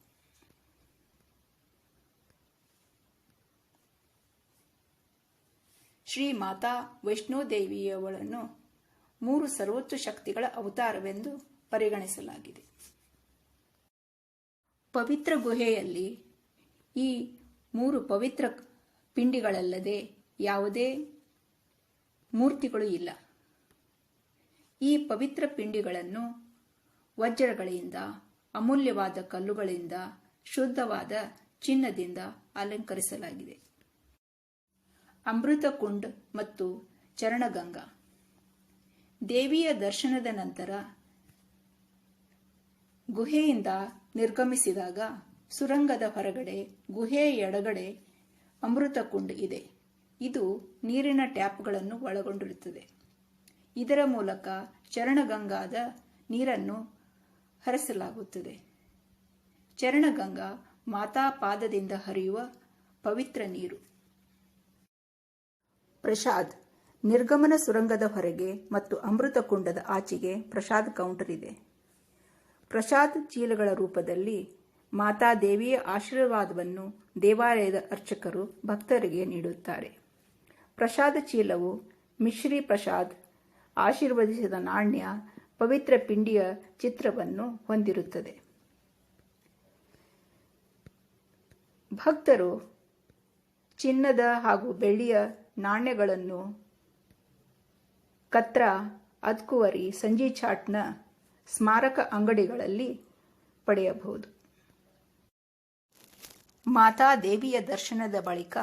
ಶ್ರೀ ಮಾತಾ ವೈಷ್ಣೋದೇವಿಯವಳನ್ನು 3 ಸರ್ವೋಚ್ಚ ಶಕ್ತಿಗಳ ಅವತಾರವೆಂದು ಪರಿಗಣಿಸಲಾಗಿದೆ. ಪವಿತ್ರ ಗುಹೆಯಲ್ಲಿ ಈ 3 ಪವಿತ್ರ ಪಿಂಡಿಗಳಲ್ಲದೆ ಯಾವುದೇ ಮೂರ್ತಿಗಳು ಇಲ್ಲ. ಈ ಪವಿತ್ರ ಪಿಂಡಿಗಳನ್ನು ವಜ್ರಗಳಿಂದ, ಅಮೂಲ್ಯವಾದ ಕಲ್ಲುಗಳಿಂದ, ಶುದ್ಧವಾದ ಚಿನ್ನದಿಂದ ಅಲಂಕರಿಸಲಾಗಿದೆ. ಅಮೃತಕುಂಡ್ ಮತ್ತು ಚರಣಗಂಗಾ. ದೇವಿಯ ದರ್ಶನದ ನಂತರ ಗುಹೆಯಿಂದ ನಿರ್ಗಮಿಸಿದಾಗ ಸುರಂಗದ ಹೊರಗಡೆ ಗುಹೆಯ ಎಡಗಡೆ ಅಮೃತಕುಂಡ್ ಇದೆ. ಇದು ನೀರಿನ ಟ್ಯಾಪ್ಗಳನ್ನು ಒಳಗೊಂಡಿರುತ್ತದೆ. ಇದರ ಮೂಲಕ ಚರಣಗಂಗಾದ ನೀರನ್ನು ಹರಿಸಲಾಗುತ್ತದೆ. ಚರಣಗಂಗಾ ಮಾತಾ ಪಾದದಿಂದ ಹರಿಯುವ ಪವಿತ್ರ ನೀರು. ಪ್ರಸಾದ್. ನಿರ್ಗಮನ ಸುರಂಗದ ಹೊರಗೆ ಮತ್ತು ಅಮೃತಕುಂಡದ ಆಚೆಗೆ ಪ್ರಸಾದ್ ಕೌಂಟರ್ ಇದೆ. ಪ್ರಸಾದ್ ಚೀಲಗಳ ರೂಪದಲ್ಲಿ ಮಾತಾದೇವಿಯ ಆಶೀರ್ವಾದವನ್ನು ದೇವಾಲಯದ ಅರ್ಚಕರು ಭಕ್ತರಿಗೆ ನೀಡುತ್ತಾರೆ. ಪ್ರಸಾದ ಚೀಲವು ಮಿಶ್ರಿ ಪ್ರಸಾದ್, ಆಶೀರ್ವದಿಸಿದ ನಾಣ್ಯ, ಪವಿತ್ರ ಪಿಂಡಿಯ ಚಿತ್ರವನ್ನು ಹೊಂದಿರುತ್ತದೆ. ಭಕ್ತರು ಚಿನ್ನದ ಹಾಗೂ ಬೆಳ್ಳಿಯ ನಾಣ್ಯಗಳನ್ನು ಕತ್ರಾ, ಅದ್ಕುವರಿ, ಸಂಜಿ ಚಾಟ್ನ ಸ್ಮಾರಕ ಅಂಗಡಿಗಳಲ್ಲಿ ಪಡೆಯಬಹುದು. ಮಾತಾ ದೇವಿಯ ದರ್ಶನದ ಬಳಿಕ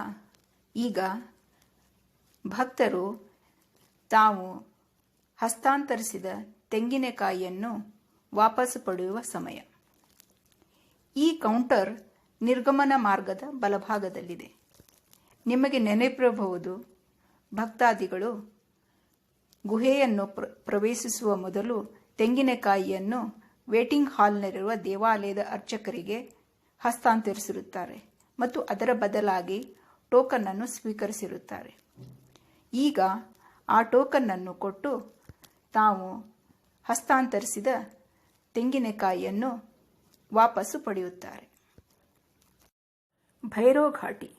ಈಗ ಭಕ್ತರು ತಾವು ಹಸ್ತಾಂತರಿಸಿದ ತೆಂಗಿನಕಾಯಿಯನ್ನು ವಾಪಸ್ ಪಡೆಯುವ ಸಮಯ. ಈ ಕೌಂಟರ್ ನಿರ್ಗಮನ ಮಾರ್ಗದ ಬಲಭಾಗದಲ್ಲಿದೆ. ನಿಮಗೆ ನೆನಪಿರಬಹುದು, ಭಕ್ತಾದಿಗಳು ಗುಹೆಯನ್ನು ಪ್ರವೇಶಿಸುವ ಮೊದಲು ತೆಂಗಿನಕಾಯಿಯನ್ನು ವೇಟಿಂಗ್ ಹಾಲ್ನಲ್ಲಿರುವ ದೇವಾಲಯದ ಅರ್ಚಕರಿಗೆ ಹಸ್ತಾಂತರಿಸಿರುತ್ತಾರೆ ಮತ್ತು ಅದರ ಬದಲಾಗಿ ಟೋಕನ್ ಅನ್ನು ಸ್ವೀಕರಿಸಿರುತ್ತಾರೆ. ಈಗ ಆ ಟೋಕನ್ ಅನ್ನು ಕೊಟ್ಟು ತಾವು ಹಸ್ತಾಂತರಿಸಿದ ತೆಂಗಿನಕಾಯಿಯನ್ನು ವಾಪಸ್ಸು ಪಡೆಯುತ್ತಾರೆ. ಭೈರವ್ ಘಾಟಿ.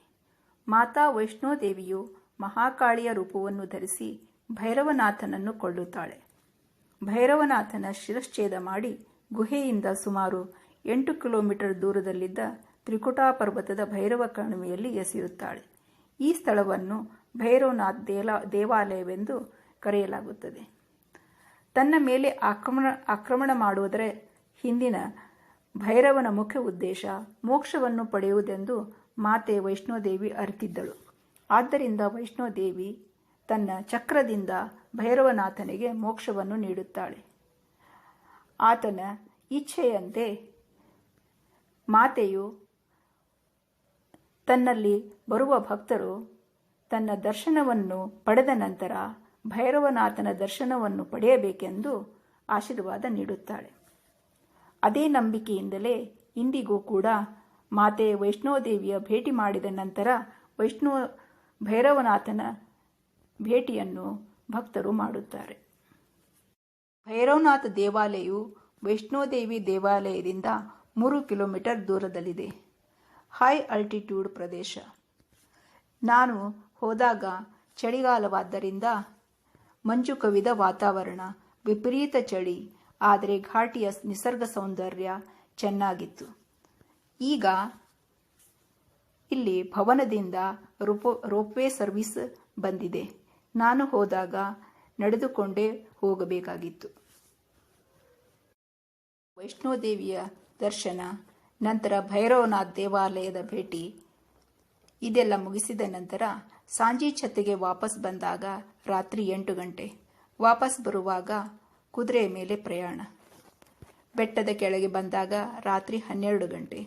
ಮಾತಾ ವೈಷ್ಣೋದೇವಿಯು ಮಹಾಕಾಳಿಯ ರೂಪವನ್ನು ಧರಿಸಿ ಭೈರವನಾಥನನ್ನು ಕೊಲ್ಲುತ್ತಾಳೆ. ಭೈರವನಾಥನ ಶಿರಶ್ಛೇದ ಮಾಡಿ ಗುಹೆಯಿಂದ ಸುಮಾರು 8 ಕಿಲೋಮೀಟರ್ ದೂರದಲ್ಲಿದ್ದ ತ್ರಿಕುಟಾ ಪರ್ವತದ ಭೈರವ ಕಣಿವೆಯಲ್ಲಿ ಎಸೆಯುತ್ತಾಳೆ. ಈ ಸ್ಥಳವನ್ನು ಭೈರವನಾಥ್ ದೇವಾಲಯವೆಂದು ಕರೆಯಲಾಗುತ್ತದೆ. ತನ್ನ ಮೇಲೆ ಆಕ್ರಮಣ ಮಾಡುವುದರ ಹಿಂದಿನ ಭೈರವನ ಮುಖ್ಯ ಉದ್ದೇಶ ಮೋಕ್ಷವನ್ನು ಪಡೆಯುವುದೆಂದು ಮಾತೆ ವೈಷ್ಣೋದೇವಿ ಅರಿತಿದ್ದಳು. ಆದ್ದರಿಂದ ವೈಷ್ಣೋದೇವಿ ತನ್ನ ಚಕ್ರದಿಂದ ಭೈರವನಾಥನಿಗೆ ಮೋಕ್ಷವನ್ನು ನೀಡುತ್ತಾಳೆ. ಆತನ ಇಚ್ಛೆಯಂತೆ ಮಾತೆಯು ತನ್ನಲ್ಲಿ ಬರುವ ಭಕ್ತರು ತನ್ನ ದರ್ಶನವನ್ನು ಪಡೆದ ನಂತರ ಭೈರವನಾಥನ ದರ್ಶನವನ್ನು ಪಡೆಯಬೇಕೆಂದು ಆಶೀರ್ವಾದ ನೀಡುತ್ತಾಳೆ. ಅದೇ ನಂಬಿಕೆಯಿಂದಲೇ ಇಂದಿಗೂ ಕೂಡ ಮಾತೆ ವೈಷ್ಣೋದೇವಿಯ ಭೇಟಿ ಮಾಡಿದ ನಂತರ ಭೈರವನಾಥನ ಭೇಟಿಯನ್ನು ಭಕ್ತರು ಮಾಡುತ್ತಾರೆ. ಭೈರವನಾಥ ದೇವಾಲಯವು ವೈಷ್ಣೋದೇವಿ ದೇವಾಲಯದಿಂದ 3 ಕಿಲೋಮೀಟರ್ ದೂರದಲ್ಲಿದೆ. ಹೈ ಆಲ್ಟಿಟ್ಯೂಡ್ ಪ್ರದೇಶ. ನಾನು ಹೋದಾಗ ಚಳಿಗಾಲವಾದ್ದರಿಂದ ಮಂಜು ಕವಿದ ವಾತಾವರಣ, ವಿಪರೀತ ಚಳಿ, ಆದರೆ ಘಾಟಿಯ ನಿಸರ್ಗ ಸೌಂದರ್ಯ ಚೆನ್ನಾಗಿತ್ತು. ಈಗ ಇಲ್ಲಿ ಭವನದಿಂದ ರೋಪ್ವೇ ಸರ್ವಿಸ್ ಬಂದಿದೆ. ನಾನು ಹೋದಾಗ ನಡೆದುಕೊಂಡೇ ಹೋಗಬೇಕಾಗಿತ್ತು. ವೈಷ್ಣೋದೇವಿಯ ದರ್ಶನ, ನಂತರ ಭೈರವನಾಥ ದೇವಾಲಯದ ಭೇಟಿ ಇದೆಲ್ಲ ಮುಗಿಸಿದ ನಂತರ ಸಾಂಜಿ ಛತ್ತಿಗೆ ವಾಪಸ್ ಬಂದಾಗ ರಾತ್ರಿ 8 ಗಂಟೆ. ವಾಪಸ್ ಬರುವಾಗ ಕುದುರೆಯ ಮೇಲೆ ಪ್ರಯಾಣ. ಬೆಟ್ಟದ ಕೆಳಗೆ ಬಂದಾಗ ರಾತ್ರಿ 12 ಗಂಟೆ.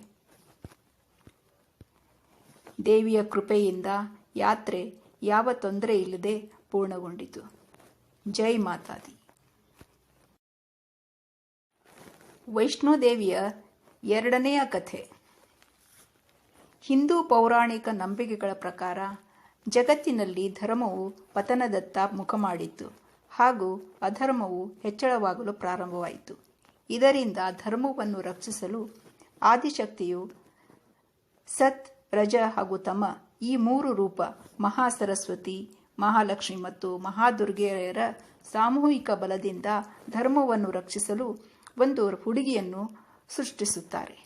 ದೇವಿಯ ಕೃಪೆಯಿಂದ ಯಾತ್ರೆ ಯಾವ ತೊಂದರೆ ಇಲ್ಲದೆ ಪೂರ್ಣಗೊಂಡಿತು. ಜೈ ಮಾತಾದಿ. ವೈಷ್ಣೋದೇವಿಯ 2ನೆಯ ಕಥೆ. ಹಿಂದೂ ಪೌರಾಣಿಕ ನಂಬಿಕೆಗಳ ಪ್ರಕಾರ ಜಗತ್ತಿನಲ್ಲಿ ಧರ್ಮವು ಪತನದತ್ತ ಮುಖ ಮಾಡಿತ್ತು ಹಾಗೂ ಅಧರ್ಮವು ಹೆಚ್ಚಳವಾಗಲು ಪ್ರಾರಂಭವಾಯಿತು. ಇದರಿಂದ ಧರ್ಮವನ್ನು ರಕ್ಷಿಸಲು ಆದಿಶಕ್ತಿಯು ಸತ್, ರಜ ಹಾಗೂ ತಮ ಈ 3 ರೂಪ ಮಹಾಸರಸ್ವತಿ, ಮಹಾಲಕ್ಷ್ಮಿ ಮತ್ತು ಮಹಾದುರ್ಗೆಯರ ಸಾಮೂಹಿಕ ಬಲದಿಂದ ಧರ್ಮವನ್ನು ರಕ್ಷಿಸಲು ಒಂದು ಹುಡುಗಿಯನ್ನು ಸೃಷ್ಟಿಸುತ್ತಾರೆ.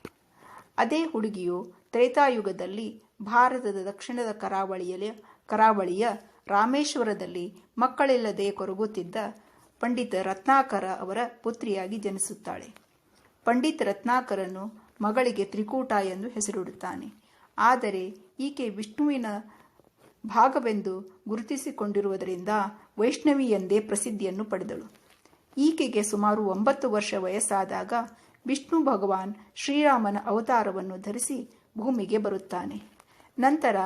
ಅದೇ ಹುಡುಗಿಯು ತ್ರೇತಾಯುಗದಲ್ಲಿ ಭಾರತದ ದಕ್ಷಿಣದ ಕರಾವಳಿಯ ರಾಮೇಶ್ವರದಲ್ಲಿ ಮಕ್ಕಳಿಲ್ಲದೆ ಕೊರಗುತ್ತಿದ್ದ ಪಂಡಿತ ರತ್ನಾಕರ ಅವರ ಪುತ್ರಿಯಾಗಿ ಜನಿಸುತ್ತಾಳೆ. ಪಂಡಿತ್ ರತ್ನಾಕರನು ಮಗಳಿಗೆ ತ್ರಿಕೂಟ ಎಂದು ಹೆಸರಿಡುತ್ತಾನೆ. ಆದರೆ ಈಕೆ ವಿಷ್ಣುವಿನ ಭಾಗವೆಂದು ಗುರುತಿಸಿಕೊಂಡಿರುವುದರಿಂದ ವೈಷ್ಣವಿ ಎಂದೇ ಪ್ರಸಿದ್ಧಿಯನ್ನು ಪಡೆದಳು. ಈಕೆಗೆ ಸುಮಾರು 9 ವರ್ಷ ವಯಸ್ಸಾದಾಗ ವಿಷ್ಣು ಭಗವಾನ್ ಶ್ರೀರಾಮನ ಅವತಾರವನ್ನು ಧರಿಸಿ ಭೂಮಿಗೆ ಬರುತ್ತಾನೆ. ನಂತರ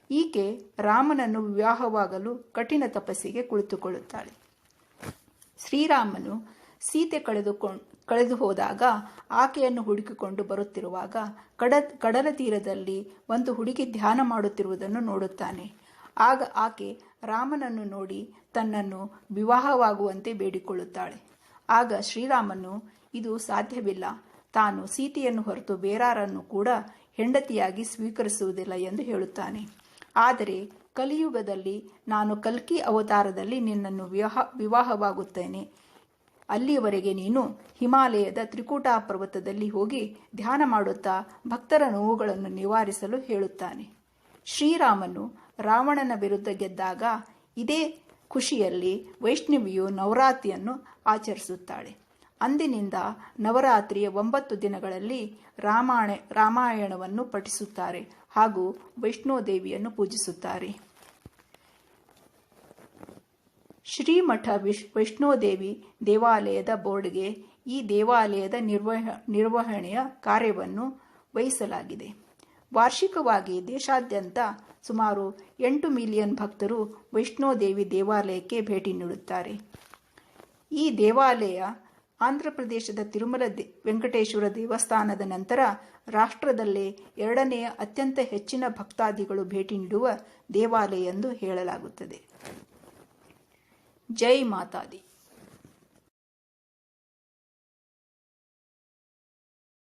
ಈಕೆ ರಾಮನನ್ನು ವಿವಾಹವಾಗಲು ಕಠಿಣ ತಪಸ್ಸಿಗೆ ಕುಳಿತುಕೊಳ್ಳುತ್ತಾಳೆ. ಶ್ರೀರಾಮನು ಸೀತೆ ಕಳೆದು ಹೋದಾಗ ಆಕೆಯನ್ನು ಹುಡುಕಿಕೊಂಡು ಬರುತ್ತಿರುವಾಗ ಕಡಲ ತೀರದಲ್ಲಿ ಒಂದು ಹುಡುಗಿ ಧ್ಯಾನ ಮಾಡುತ್ತಿರುವುದನ್ನು ನೋಡುತ್ತಾನೆ. ಆಗ ಆಕೆ ರಾಮನನ್ನು ನೋಡಿ ತನ್ನನ್ನು ವಿವಾಹವಾಗುವಂತೆ ಬೇಡಿಕೊಳ್ಳುತ್ತಾಳೆ. ಆಗ ಶ್ರೀರಾಮನು ಇದು ಸಾಧ್ಯವಿಲ್ಲ, ತಾನು ಸೀತೆಯನ್ನು ಹೊರತು ಬೇರಾರನ್ನು ಕೂಡ ಹೆಂಡತಿಯಾಗಿ ಸ್ವೀಕರಿಸುವುದಿಲ್ಲ ಎಂದು ಹೇಳುತ್ತಾನೆ. ಆದರೆ ಕಲಿಯುಗದಲ್ಲಿ ನಾನು ಕಲ್ಕಿ ಅವತಾರದಲ್ಲಿ ನಿನ್ನನ್ನು ವಿವಾಹವಾಗುತ್ತೇನೆ. ಅಲ್ಲಿಯವರೆಗೆ ನೀನು ಹಿಮಾಲಯದ ತ್ರಿಕೂಟ ಪರ್ವತದಲ್ಲಿ ಹೋಗಿ ಧ್ಯಾನ ಮಾಡುತ್ತಾ ಭಕ್ತರ ನೋವುಗಳನ್ನು ನಿವಾರಿಸಲು ಹೇಳುತ್ತಾನೆ. ಶ್ರೀರಾಮನು ರಾವಣನ ವಿರುದ್ಧ ಗೆದ್ದಾಗ ಇದೇ ಖುಷಿಯಲ್ಲಿ ವೈಷ್ಣವಿಯು ನವರಾತ್ರಿಯನ್ನು ಆಚರಿಸುತ್ತಾಳೆ. ಅಂದಿನಿಂದ ನವರಾತ್ರಿಯ 9 ದಿನಗಳಲ್ಲಿ ರಾಮಾಯಣವನ್ನು ಪಠಿಸುತ್ತಾರೆ ಹಾಗೂ ವೈಷ್ಣೋದೇವಿಯನ್ನು ಪೂಜಿಸುತ್ತಾರೆ. ಶ್ರೀಮಠ ವೈಷ್ಣೋದೇವಿ ದೇವಾಲಯದ ಬೋರ್ಡ್ಗೆ ಈ ದೇವಾಲಯದ ನಿರ್ವಹಣೆಯ ಕಾರ್ಯವನ್ನು ವಹಿಸಲಾಗಿದೆ. ವಾರ್ಷಿಕವಾಗಿ ದೇಶಾದ್ಯಂತ ಸುಮಾರು 8 ಮಿಲಿಯನ್ ಭಕ್ತರು ವೈಷ್ಣೋದೇವಿ ದೇವಾಲಯಕ್ಕೆ ಭೇಟಿ ನೀಡುತ್ತಾರೆ. ಈ ದೇವಾಲಯ ಆಂಧ್ರಪ್ರದೇಶದ ತಿರುಮಲ ವೆಂಕಟೇಶ್ವರ ದೇವಸ್ಥಾನದ ನಂತರ ರಾಷ್ಟ್ರದಲ್ಲೇ 2ನೆಯ ಅತ್ಯಂತ ಹೆಚ್ಚಿನ ಭಕ್ತಾದಿಗಳು ಭೇಟಿ ನೀಡುವ ದೇವಾಲಯ ಎಂದು ಹೇಳಲಾಗುತ್ತದೆ. ಜೈ ಮಾತಾದಿ.